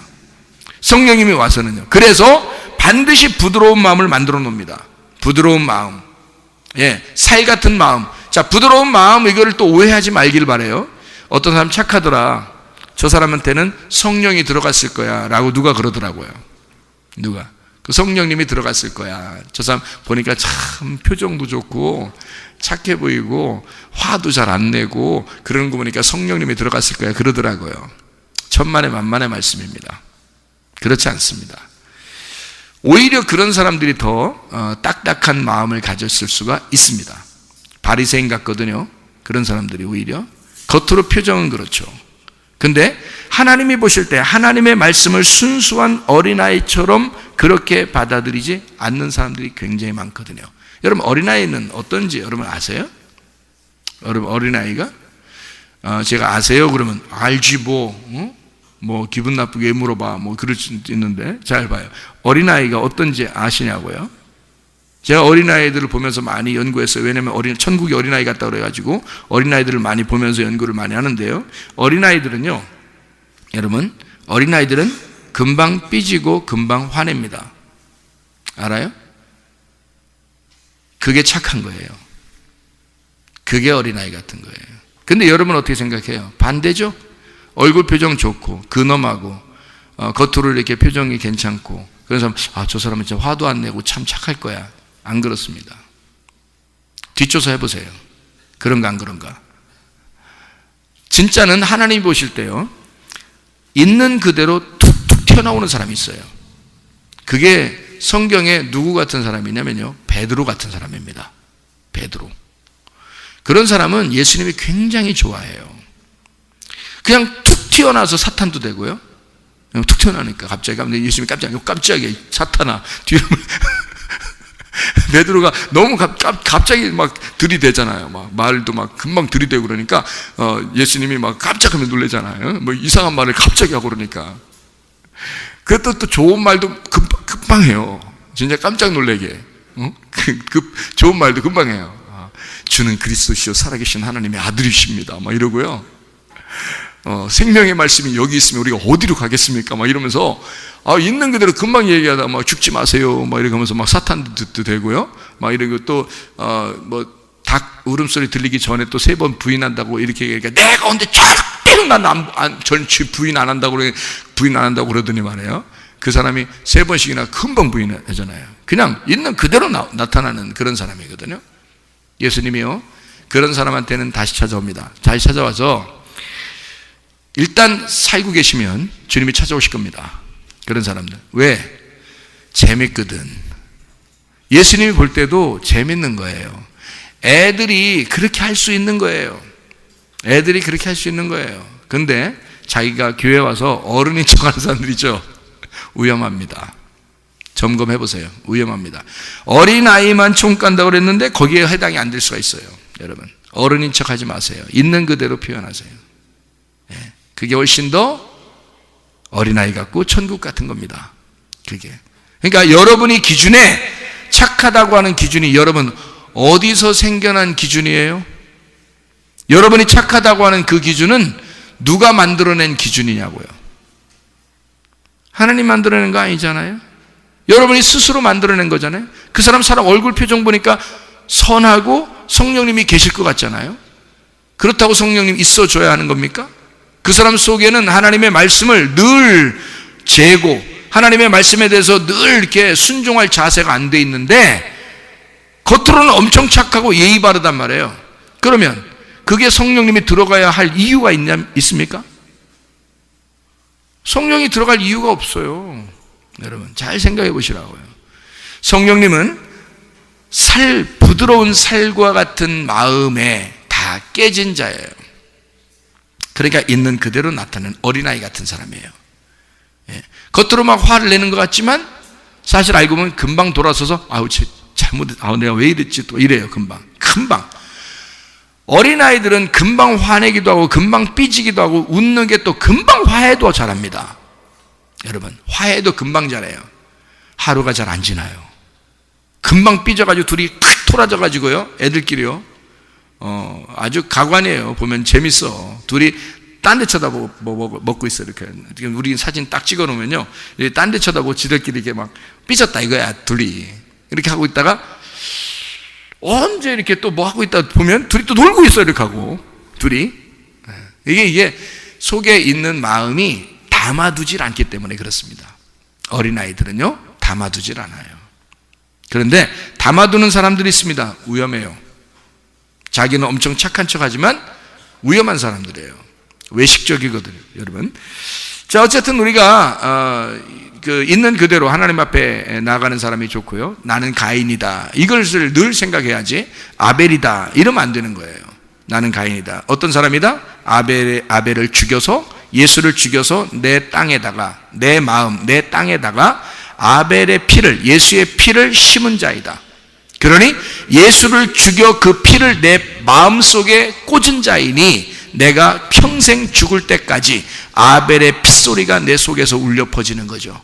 성령님이 와서는요. 그래서 반드시 부드러운 마음을 만들어 놓습니다. 부드러운 마음. 예, 살 같은 마음. 자, 부드러운 마음, 이거를 또 오해하지 말길 바라요. 어떤 사람 착하더라. 저 사람한테는 성령이 들어갔을 거야 라고 누가 그러더라고요. 누가? 그 성령님이 들어갔을 거야. 저 사람 보니까 참 표정도 좋고 착해 보이고 화도 잘 안 내고 그러는 거 보니까 성령님이 들어갔을 거야 그러더라고요. 천만의 만만의 말씀입니다. 그렇지 않습니다. 오히려 그런 사람들이 더 딱딱한 마음을 가졌을 수가 있습니다. 바리새인 같거든요. 그런 사람들이 오히려 겉으로 표정은 그렇죠. 근데 하나님이 보실 때 하나님의 말씀을 순수한 어린아이처럼 그렇게 받아들이지 않는 사람들이 굉장히 많거든요. 여러분, 어린아이는 어떤지 여러분 아세요? 여러분, 어린아이가 제가 아세요? 그러면 알지 뭐 기분 나쁘게 물어봐 뭐 그럴 수 있는데, 잘 봐요. 어린아이가 어떤지 아시냐고요? 제가 어린아이들을 보면서 많이 연구했어요. 왜냐하면 천국이 어린아이 같다 그래가지고 어린아이들을 많이 보면서 연구를 많이 하는데요. 어린아이들은요, 여러분, 어린아이들은 금방 삐지고 금방 화냅니다. 알아요? 그게 착한 거예요. 그게 어린아이 같은 거예요. 근데 여러분 어떻게 생각해요? 반대죠? 얼굴 표정 좋고 근엄하고 겉으로 이렇게 표정이 괜찮고, 그래서 저 사람은 진짜 화도 안 내고 참 착할 거야. 안 그렇습니다. 뒷조사 해보세요. 그런가 안 그런가? 진짜는 하나님이 보실 때요, 있는 그대로 툭툭 튀어나오는 사람이 있어요. 그게 성경에 누구 같은 사람이냐면요, 베드로 같은 사람입니다. 베드로. 그런 사람은 예수님이 굉장히 좋아해요. 그냥 툭 튀어나와서 사탄도 되고요. 그냥 툭 튀어나오니까 갑자기 예수님이 깜짝이야 사탄아 뒤로 베드로가 너무 갑자기 막 들이대잖아요. 막 말도 막 금방 들이대고 그러니까 예수님이 막 깜짝하면 놀래잖아요. 뭐 이상한 말을 갑자기 하고 그러니까. 그것도 또 좋은 말도 금방 해요. 진짜 깜짝 놀래게. 좋은 말도 금방 해요. 주는 그리스도시요 살아계신 하나님의 아들이십니다. 막 이러고요. 생명의 말씀이 여기 있으면 우리가 어디로 가겠습니까? 막 이러면서 있는 그대로 금방 얘기하다 막 죽지 마세요 막 이렇게 하면서 막 사탄도 되고요. 막 이러고 또 뭐 닭 울음소리 들리기 전에 또 3번 부인한다고 이렇게 얘기하니까 내가 언제 절대로 부인 안 한다고 그러더니 말이에요. 그 사람이 3번씩이나 금방 부인하잖아요. 그냥 있는 그대로 나타나는 그런 사람이거든요. 예수님이요, 그런 사람한테는 다시 찾아옵니다. 다시 찾아와서 일단 살고 계시면 주님이 찾아오실 겁니다. 그런 사람들. 왜? 재밌거든. 예수님이 볼 때도 재밌는 거예요. 애들이 그렇게 할 수 있는 거예요. 애들이 그렇게 할 수 있는 거예요. 근데 자기가 교회 와서 어른인 척하는 사람들이죠. 위험합니다. 점검해 보세요. 위험합니다. 어린아이만 총 간다고 그랬는데 거기에 해당이 안 될 수가 있어요. 여러분, 어른인 척하지 마세요. 있는 그대로 표현하세요. 그게 훨씬 더 어린아이 같고 천국 같은 겁니다. 그게. 그러니까 여러분이 기준에 착하다고 하는 기준이 여러분 어디서 생겨난 기준이에요? 여러분이 착하다고 하는 그 기준은 누가 만들어낸 기준이냐고요? 하나님 만들어낸 거 아니잖아요? 여러분이 스스로 만들어낸 거잖아요? 그 사람 얼굴 표정 보니까 선하고 성령님이 계실 것 같잖아요? 그렇다고 성령님 있어줘야 하는 겁니까? 그 사람 속에는 하나님의 말씀을 늘 재고 하나님의 말씀에 대해서 늘 이렇게 순종할 자세가 안 돼 있는데 겉으로는 엄청 착하고 예의 바르단 말이에요. 그러면 그게 성령님이 들어가야 할 이유가 있습니까? 성령이 들어갈 이유가 없어요. 여러분 잘 생각해 보시라고요. 성령님은 부드러운 살과 같은 마음에 다 깨진 자예요. 그러니까 있는 그대로 나타나는 어린아이 같은 사람이에요. 겉으로 막 화를 내는 것 같지만 사실 알고 보면 금방 돌아서서 내가 왜 이랬지 또 이래요. 금방 어린아이들은 금방 화내기도 하고 금방 삐지기도 하고 웃는 게 또 금방 화해도 잘합니다. 여러분 화해도 금방 잘해요. 하루가 잘 안 지나요. 금방 삐져가지고 둘이 팍 토라져가지고요, 애들끼리요 아주 가관이에요. 보면 재밌어. 둘이 딴 데 쳐다보고 먹고 있어. 이렇게 우리 사진 딱 찍어 놓으면요, 딴 데 쳐다보고 지들끼리 이렇게 막 삐졌다 이거야. 둘이 이렇게 하고 있다가 언제 이렇게 또 뭐 하고 있다 보면 둘이 또 놀고 있어. 이렇게 하고 둘이 이게 속에 있는 마음이 담아두질 않기 때문에 그렇습니다. 어린아이들은요 담아두질 않아요. 그런데 담아두는 사람들이 있습니다. 위험해요. 자기는 엄청 착한 척하지만 위험한 사람들이에요. 외식적이거든요, 여러분. 자, 어쨌든 우리가 있는 그대로 하나님 앞에 나가는 사람이 좋고요. 나는 가인이다. 이것을 늘 생각해야지 아벨이다 이러면 안 되는 거예요. 나는 가인이다. 어떤 사람이다? 아벨을 죽여서, 예수를 죽여서 내 땅에다가, 내 마음, 내 땅에다가 아벨의 피를, 예수의 피를 심은 자이다. 그러니 예수를 죽여 그 피를 내 마음속에 꽂은 자이니 내가 평생 죽을 때까지 아벨의 핏소리가 내 속에서 울려 퍼지는 거죠.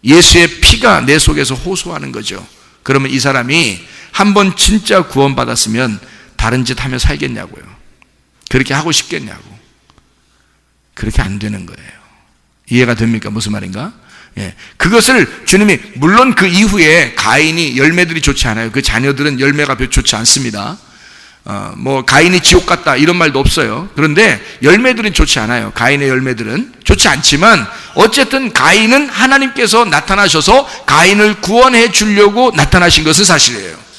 예수의 피가 내 속에서 호소하는 거죠. 그러면 이 사람이 한번 진짜 구원받았으면 다른 짓 하며 살겠냐고요. 그렇게 하고 싶겠냐고. 그렇게 안 되는 거예요. 이해가 됩니까? 무슨 말인가? 예. 그것을 주님이, 물론 그 이후에 가인이 열매들이 좋지 않아요. 그 자녀들은 열매가 별로 좋지 않습니다. 가인이 지옥 갔다 이런 말도 없어요. 그런데 열매들은 좋지 않아요. 가인의 열매들은 좋지 않지만 어쨌든 가인은 하나님께서 나타나셔서 가인을 구원해 주려고 나타나신 것은 사실이에요.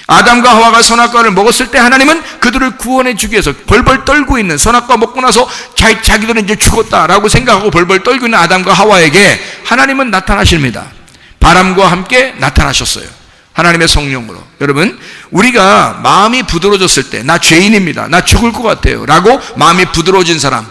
아담과 하와가 선악과를 먹었을 때 하나님은 그들을 구원해 주기 위해서 벌벌 떨고 있는, 선악과 먹고 나서 자기들은 이제 죽었다라고 생각하고 벌벌 떨고 있는 아담과 하와에게 하나님은 나타나십니다. 바람과 함께 나타나셨어요. 하나님의 성령으로. 여러분, 우리가 마음이 부드러워졌을 때, 나 죄인입니다, 나 죽을 것 같아요 라고 마음이 부드러워진 사람,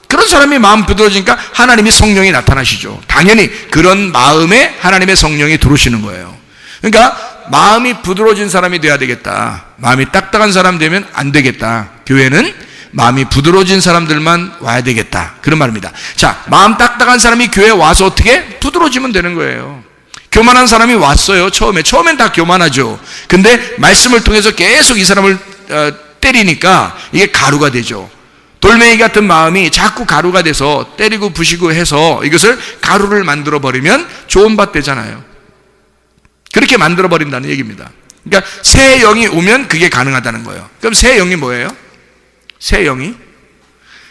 그런 사람이 마음 부드러워지니까 하나님이 성령이 나타나시죠. 당연히 그런 마음에 하나님의 성령이 들어오시는 거예요. 그러니까 마음이 부드러워진 사람이 돼야 되겠다. 마음이 딱딱한 사람 되면 안 되겠다. 교회는 마음이 부드러워진 사람들만 와야 되겠다. 그런 말입니다. 자, 마음 딱딱한 사람이 교회에 와서 어떻게? 부드러워지면 되는 거예요. 교만한 사람이 왔어요. 처음엔 다 교만하죠. 근데 말씀을 통해서 계속 이 사람을 때리니까 이게 가루가 되죠. 돌멩이 같은 마음이 자꾸 가루가 돼서 때리고 부시고 해서 이것을 가루를 만들어 버리면 좋은 밭 되잖아요. 그렇게 만들어 버린다는 얘기입니다. 그러니까 새 영이 오면 그게 가능하다는 거예요. 그럼 새 영이 뭐예요? 새 영이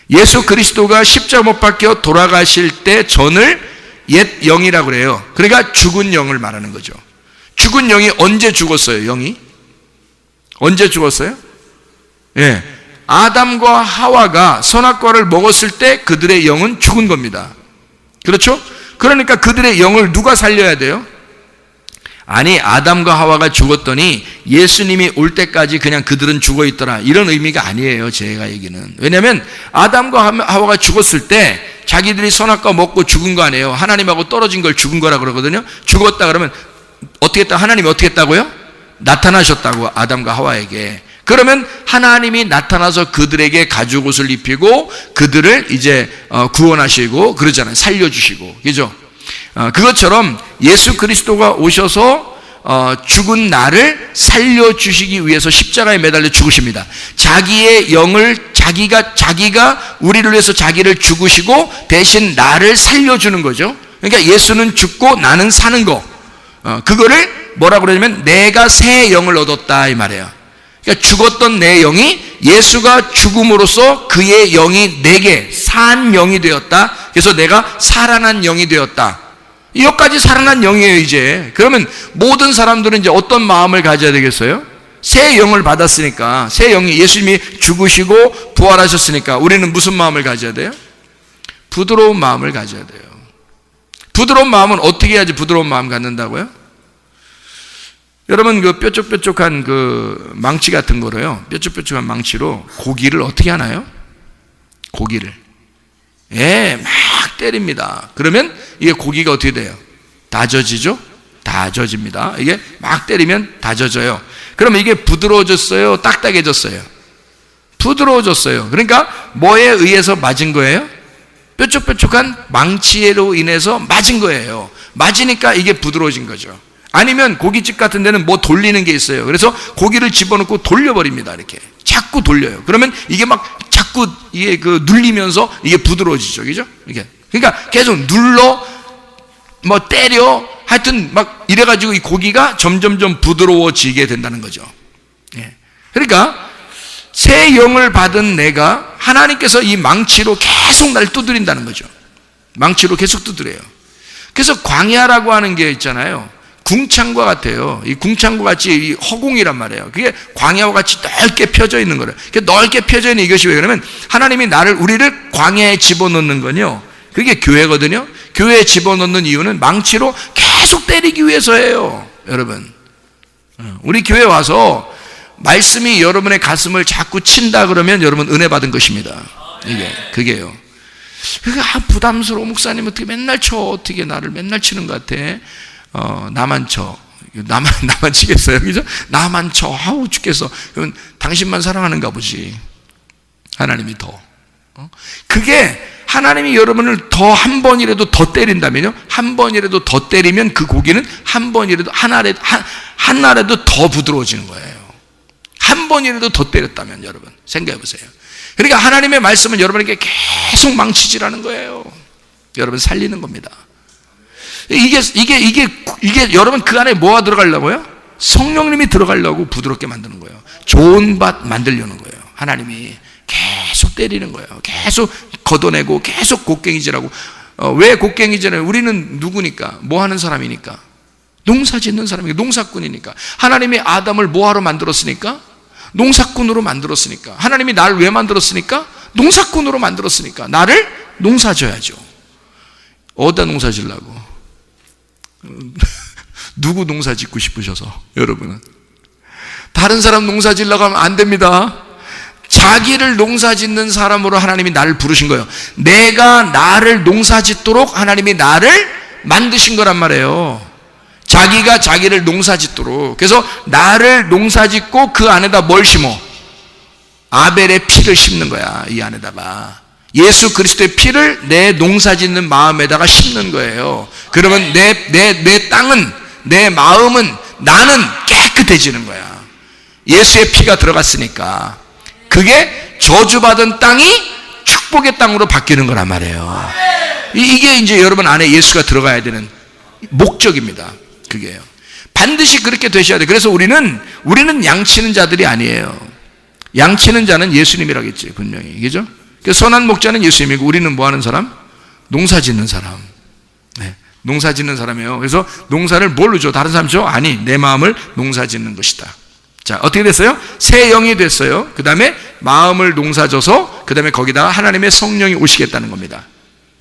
예수 그리스도가 십자가 못 박혀 돌아가실 때 전을 옛 영이라고 그래요. 그러니까 죽은 영을 말하는 거죠. 죽은 영이 언제 죽었어요? 영이 언제 죽었어요? 예, 아담과 하와가 선악과를 먹었을 때 그들의 영은 죽은 겁니다. 그렇죠? 그러니까 그들의 영을 누가 살려야 돼요? 아니, 아담과 하와가 죽었더니 예수님이 올 때까지 그냥 그들은 죽어 있더라, 이런 의미가 아니에요. 제가 얘기는. 왜냐하면 아담과 하와가 죽었을 때 자기들이 선악과 먹고 죽은 거 아니에요. 하나님하고 떨어진 걸 죽은 거라 그러거든요. 죽었다 그러면 어떻게 했다? 하나님이 어떻게 했다고요? 나타나셨다고, 아담과 하와에게. 그러면 하나님이 나타나서 그들에게 가죽옷을 입히고 그들을 이제 구원하시고 그러잖아요. 살려주시고, 그죠? 그것처럼 예수 그리스도가 오셔서 죽은 나를 살려주시기 위해서 십자가에 매달려 죽으십니다. 자기의 영을 자기가 우리를 위해서 자기를 죽으시고 대신 나를 살려주는 거죠. 그러니까 예수는 죽고 나는 사는 거, 그거를 뭐라고 그러냐면 내가 새 영을 얻었다 이 말이에요. 그러니까 죽었던 내 영이 예수가 죽음으로써 그의 영이 내게 산 영이 되었다. 그래서 내가 살아난 영이 되었다. 여기까지 살아난 영이에요. 이제 그러면 모든 사람들은 이제 어떤 마음을 가져야 되겠어요? 새 영을 받았으니까, 새 영이, 예수님이 죽으시고 부활하셨으니까 우리는 무슨 마음을 가져야 돼요? 부드러운 마음을 가져야 돼요. 부드러운 마음은 어떻게 해야지 부드러운 마음 갖는다고요? 여러분, 그 뾰족뾰족한 그 망치 같은 거로요, 뾰족뾰족한 망치로 고기를 어떻게 하나요? 고기를 막 때립니다. 그러면 이게 고기가 어떻게 돼요? 다져지죠? 다져집니다. 이게 막 때리면 다져져요. 그러면 이게 부드러워졌어요? 딱딱해졌어요? 부드러워졌어요. 그러니까 뭐에 의해서 맞은 거예요? 뾰족뾰족한 망치로 인해서 맞은 거예요. 맞으니까 이게 부드러워진 거죠. 아니면 고깃집 같은 데는 뭐 돌리는 게 있어요. 그래서 고기를 집어넣고 돌려버립니다. 이렇게 자꾸 돌려요. 그러면 이게 막 자꾸 이게 눌리면서 이게 부드러워지죠, 그죠? 이게 그러니까 계속 눌러, 뭐 때려, 하여튼 막 이래가지고 이 고기가 점점점 부드러워지게 된다는 거죠. 예. 그러니까 새 영을 받은 내가 하나님께서 이 망치로 계속 날 두드린다는 거죠. 망치로 계속 두드려요. 그래서 광야라고 하는 게 있잖아요. 궁창과 같아요. 이 궁창과 같이 이 허공이란 말이에요. 그게 광야와 같이 넓게 펴져 있는 거예요. 넓게 펴져 있는 이것이 왜 그러면 하나님이 우리를 광야에 집어넣는 건요, 그게 교회거든요. 교회에 집어넣는 이유는 망치로 계속 때리기 위해서예요. 여러분, 우리 교회 와서 말씀이 여러분의 가슴을 자꾸 친다 그러면 여러분 은혜 받은 것입니다. 그게요. 부담스러워. 목사님 어떻게 맨날 쳐? 어떻게 나를 맨날 치는 것 같아? 나만 쳐. 나만 치겠어요? 그죠? 나만 쳐. 아우 죽겠어. 그러면 당신만 사랑하는가 보지. 하나님이 더. 그게 하나님이 여러분을 더 한 번이라도 더 때린다면요, 한 번이라도 더 때리면 그 고기는 한 번이라도 하나라도 더 부드러워지는 거예요. 한 번이라도 더 때렸다면. 여러분 생각해 보세요. 그러니까 하나님의 말씀은 여러분에게 계속 망치질하는 거예요. 여러분 살리는 겁니다. 이게 여러분 그 안에 뭐가 들어가려고요? 성령님이 들어가려고 부드럽게 만드는 거예요. 좋은 밭 만들려는 거예요. 하나님이 계속 때리는 거예요. 계속 걷어내고 계속 곡괭이질하고. 왜 곡괭이질해요? 우리는 누구니까? 뭐 하는 사람이니까? 농사 짓는 사람이니까, 농사꾼이니까. 하나님이 아담을 뭐하러 만들었으니까? 농사꾼으로 만들었으니까. 하나님이 나를 왜 만들었으니까? 농사꾼으로 만들었으니까. 나를 농사 져야죠. 어디다 농사 지려고? 누구 농사 짓고 싶으셔서? 여러분은 다른 사람 농사 지려고 하면 안 됩니다. 자기를 농사 짓는 사람으로 하나님이 나를 부르신 거예요. 내가 나를 농사 짓도록 하나님이 나를 만드신 거란 말이에요. 자기가 자기를 농사 짓도록. 그래서 나를 농사 짓고 그 안에다 뭘 심어? 아벨의 피를 심는 거야. 이 안에다가 예수 그리스도의 피를 내 농사 짓는 마음에다가 심는 거예요. 그러면 내 땅은, 내 마음은, 나는 깨끗해지는 거야. 예수의 피가 들어갔으니까. 그게 저주받은 땅이 축복의 땅으로 바뀌는 거란 말이에요. 이게 이제 여러분 안에 예수가 들어가야 되는 목적입니다. 그게요. 반드시 그렇게 되셔야 돼요. 그래서 우리는 양치는 자들이 아니에요. 양치는 자는 예수님이라겠지, 분명히. 그죠? 선한 목자는 예수님이고, 우리는 뭐 하는 사람? 농사 짓는 사람. 네. 농사 짓는 사람이에요. 그래서 농사를 뭘로 줘? 다른 사람 줘? 아니, 내 마음을 농사 짓는 것이다. 자, 어떻게 됐어요? 새 영이 됐어요. 그 다음에 마음을 농사져서 그 다음에 거기다가 하나님의 성령이 오시겠다는 겁니다.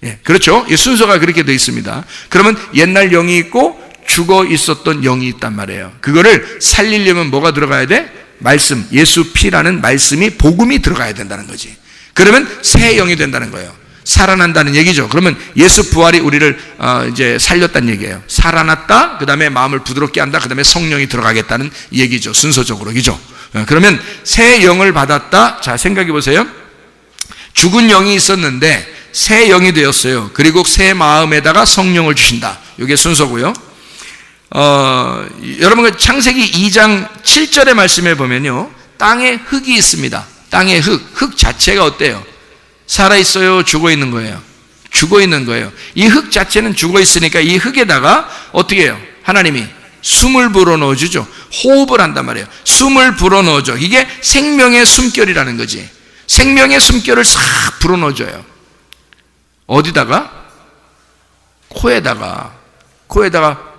예, 그렇죠? 이 순서가 그렇게 되어 있습니다. 그러면 옛날 영이 있고 죽어 있었던 영이 있단 말이에요. 그거를 살리려면 뭐가 들어가야 돼? 말씀, 예수 피라는 말씀이, 복음이 들어가야 된다는 거지. 그러면 새 영이 된다는 거예요. 살아난다는 얘기죠. 그러면 예수 부활이 우리를 이제 살렸다는 얘기예요. 살아났다, 그 다음에 마음을 부드럽게 한다, 그 다음에 성령이 들어가겠다는 얘기죠. 순서적으로. 그죠? 그러면 새 영을 받았다. 자, 생각해 보세요. 죽은 영이 있었는데 새 영이 되었어요. 그리고 새 마음에다가 성령을 주신다. 이게 순서고요. 여러분 창세기 2장 7절의 말씀에 보면요, 땅에 흙이 있습니다. 땅에 흙 자체가 어때요? 살아있어요? 죽어있는 거예요? 죽어있는 거예요. 이 흙 자체는 죽어있으니까 이 흙에다가 어떻게 해요? 하나님이 숨을 불어넣어주죠. 호흡을 한단 말이에요. 숨을 불어넣어줘. 이게 생명의 숨결이라는 거지. 생명의 숨결을 싹 불어넣어줘요. 어디다가? 코에다가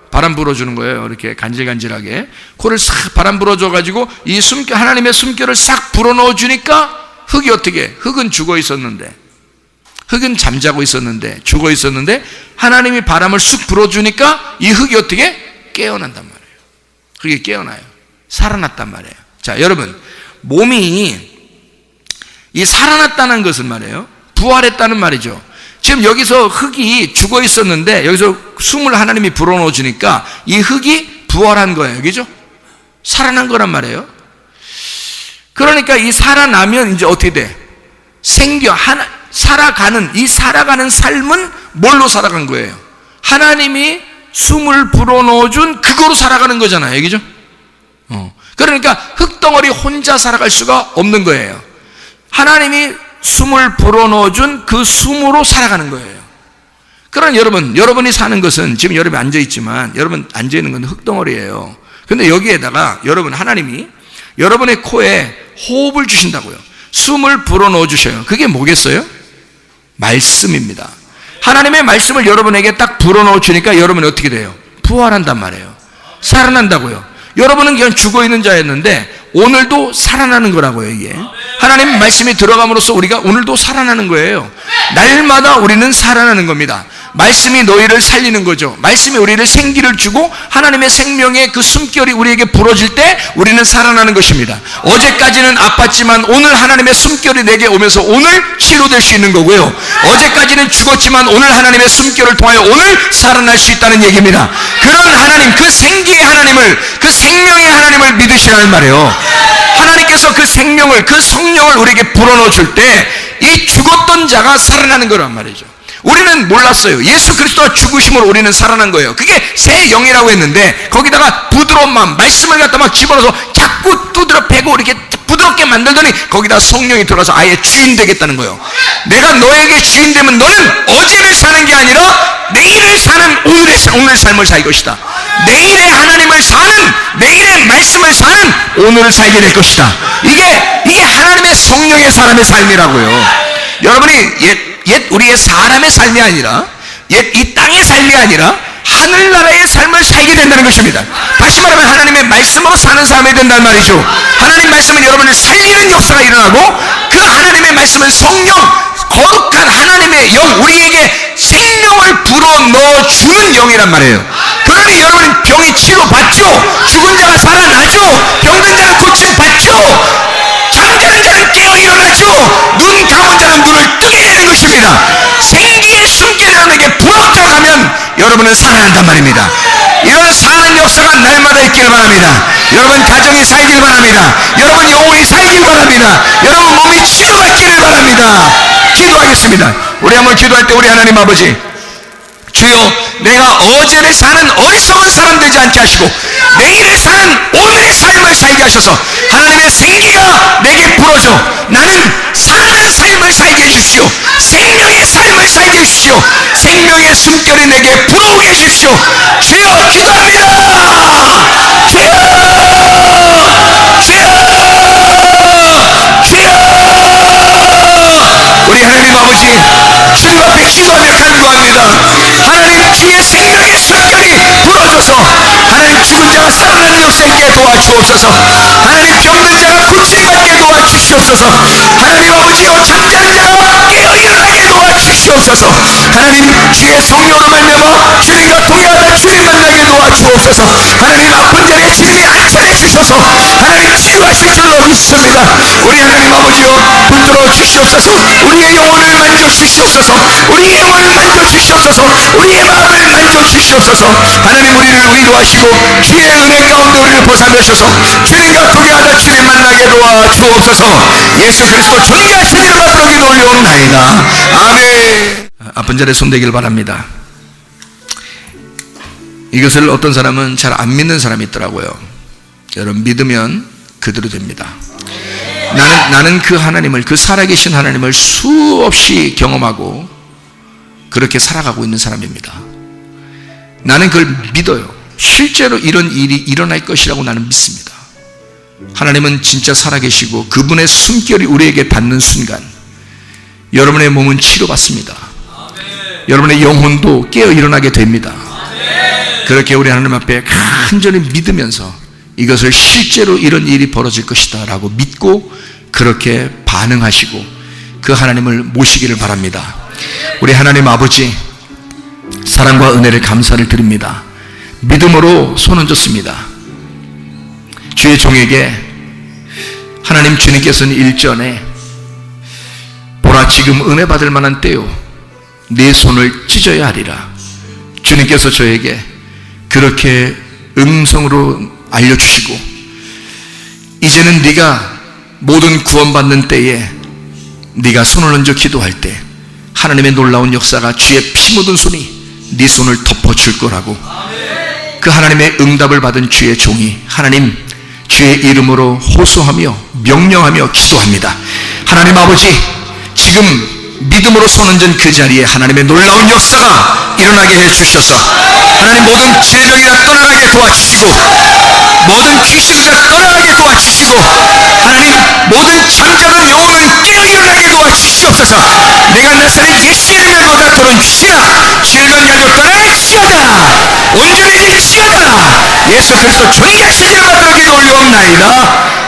바람 불어주는 거예요. 이렇게 간질간질하게 코를 싹 바람 불어줘가지고 이 숨결, 하나님의 숨결을 싹 불어넣어주니까 흙이 어떻게 해? 흙은 죽어 있었는데, 흙은 잠자고 있었는데, 죽어 있었는데 하나님이 바람을 쑥 불어주니까 이 흙이 어떻게 해? 깨어난단 말이에요. 흙이 깨어나요. 살아났단 말이에요. 자, 여러분, 몸이 이 살아났다는 것은 말이에요, 부활했다는 말이죠. 지금 여기서 흙이 죽어 있었는데 여기서 숨을 하나님이 불어넣어 주니까 이 흙이 부활한 거예요. 그죠? 살아난 거란 말이에요. 그러니까 이 살아나면 이제 어떻게 돼? 살아가는 삶은 뭘로 살아간 거예요? 하나님이 숨을 불어넣어 준 그거로 살아가는 거잖아요. 그죠? 그러니까 흙덩어리 혼자 살아갈 수가 없는 거예요. 하나님이 숨을 불어넣어 준 그 숨으로 살아가는 거예요. 그러나 여러분이 사는 것은, 지금 여러분이 앉아있지만 여러분 앉아있는 건 흙덩어리예요. 근데 여기에다가 하나님이 여러분의 코에 호흡을 주신다고요. 숨을 불어넣어 주셔요. 그게 뭐겠어요? 말씀입니다. 하나님의 말씀을 여러분에게 딱 불어넣어 주니까 여러분이 어떻게 돼요? 부활한단 말이에요. 살아난다고요. 여러분은 그냥 죽어있는 자였는데 오늘도 살아나는 거라고요. 이게 하나님의 말씀이 들어감으로써 우리가 오늘도 살아나는 거예요. 날마다 우리는 살아나는 겁니다. 말씀이 너희를 살리는 거죠. 말씀이 우리를 생기를 주고 하나님의 생명의 그 숨결이 우리에게 불어질 때 우리는 살아나는 것입니다. 어제까지는 아팠지만 오늘 하나님의 숨결이 내게 오면서 오늘 치료될 수 있는 거고요. 어제까지는 죽었지만 오늘 하나님의 숨결을 통하여 오늘 살아날 수 있다는 얘기입니다. 그런 하나님, 그 생기의 하나님을, 그 생명의 하나님을 믿으시라는 말이에요. 하나님께서 그 생명을, 그 성령을 우리에게 불어넣어 줄 때 이 죽었던 자가 살아나는 거란 말이죠. 우리는 몰랐어요. 예수 그리스도가 죽으심으로 우리는 살아난 거예요. 그게 새 영이라고 했는데 거기다가 부드러운 마음, 말씀을 갖다 막 집어넣어서 자꾸 두드려 패고 이렇게 부드럽게 만들더니 거기다 성령이 들어서 아예 주인 되겠다는 거예요. 내가 너에게 주인 되면 너는 어제를 사는 게 아니라 내일을 사는 오늘 삶을 살 것이다. 내일의 하나님을 사는, 내일의 말씀을 사는 오늘을 살게 될 것이다. 이게 하나님의 성령의 사람의 삶이라고요. 여러분이 옛 우리의 사람의 삶이 아니라, 옛 이 땅의 삶이 아니라 하늘나라의 삶을 살게 된다는 것입니다. 다시 말하면 하나님의 말씀으로 사는 삶이 된다는 말이죠. 하나님 말씀은 여러분을 살리는 역사가 일어나고 그 하나님의 말씀은 성령, 거룩한 하나님의 영, 우리에게 생명을 불어넣어 주는 영이란 말이에요. 그러니 여러분은 병이 치료받죠. 죽은 자가 살아나죠. 병든 자는 고침받죠. 잠자는 자는 깨어 일어나죠. 눈 감은 자는 눈을 뜨게 되는 것입니다. 생기의 숨결이 여러분에게 불어들어가면 여러분은 살아난단 말입니다. 이런 사는 역사가 날마다 있길 바랍니다. 여러분 가정이 살길 바랍니다. 여러분 영혼이 살길 바랍니다. 여러분 몸이 치료받기를 바랍니다. 기도하겠습니다. 우리 한번 기도할 때 우리 하나님 아버지, 주여, 내가 어제를 사는 어리석은 사람 되지 않게 하시고 내일을 사는 오늘의 삶을 살게 하셔서 하나님의 생기가 내게 불어져 나는 사는 삶을 살게 해주십시오. 생명의 삶을 살게 해주십시오. 생명의 숨결이 내게 불어오게 해주십시오. 주여, 기도합니다. 주여, 우리 하나님 아버지, 주님 앞에 기도하며 간구합니다. 하나님, 주의 생명의 숨결이 불어줘서 하나님 죽은 자가 살아나는 역사 있게 도와주옵소서. 하나님 병든 자가 고침받게 도와주시옵소서. 하나님 아버지여, 잠자는 자가 깨어 일어나게 도와주시옵소서. 하나님 주의 성령으로 말미암아 주님과 동행하다 주님 만나게 도와주옵소서. 하나님 아픈 자리에 주님이 안전해 주셔서 하나님 치유하실 줄로 믿습니다. 우리 하나님 아버지여, 붙들어 주시옵소서. 우리의 영혼을 만져 주시옵소서. 우리의 영혼을 만져 주시옵소서. 우리의 마음을 만져 주시옵소서. 하나님 우리를 위로하시고 주의 은혜 가운데 우리를 보살펴셔서 주님과 동행하다 주님 만나게 도와주옵소서. 예수 그리스도 존귀하신 이름 앞으로 기도 올려옵나이다. 아멘. 아픈 자리에 손대길 바랍니다. 이것을 어떤 사람은 잘 안 믿는 사람이 있더라고요. 여러분, 믿으면 그대로 됩니다. 나는 그 하나님을, 그 살아계신 하나님을 수없이 경험하고 그렇게 살아가고 있는 사람입니다. 나는 그걸 믿어요. 실제로 이런 일이 일어날 것이라고 나는 믿습니다. 하나님은 진짜 살아계시고 그분의 숨결이 우리에게 닿는 순간 여러분의 몸은 치료받습니다. 여러분의 영혼도 깨어 일어나게 됩니다. 그렇게 우리 하나님 앞에 간절히 믿으면서 이것을 실제로 이런 일이 벌어질 것이다 라고 믿고 그렇게 반응하시고 그 하나님을 모시기를 바랍니다. 우리 하나님 아버지, 사랑과 은혜를 감사를 드립니다. 믿음으로 손 얹었습니다. 주의 종에게 하나님 주님께서는 일전에 보라, 지금 은혜 받을 만한 때요, 네 손을 찢어야 하리라. 주님께서 저에게 그렇게 음성으로 알려주시고 이제는 네가 모든 구원받는 때에 네가 손을 얹어 기도할 때 하나님의 놀라운 역사가 주의 피 묻은 손이 네 손을 덮어줄 거라고 그 하나님의 응답을 받은 주의 종이 하나님 주의 이름으로 호소하며 명령하며 기도합니다. 하나님 아버지, 지금 믿음으로 손 얹은 그 자리에 하나님의 놀라운 역사가 일어나게 해주셔서 하나님 모든 질병이나 떠나가게 도와주시고 모든 귀신이나 떠나가게 도와주시고 하나님 모든 잠자는 영혼은 깨어 일어나게 도와주시옵소서. 내가 나사렛 예수의 이름을 너다토록 귀신아, 질병이라도 떠나갈지어다, 온전해질지어다. 예수 그리스도 존귀하신 이름 앞으로 기도 올려옵나이다.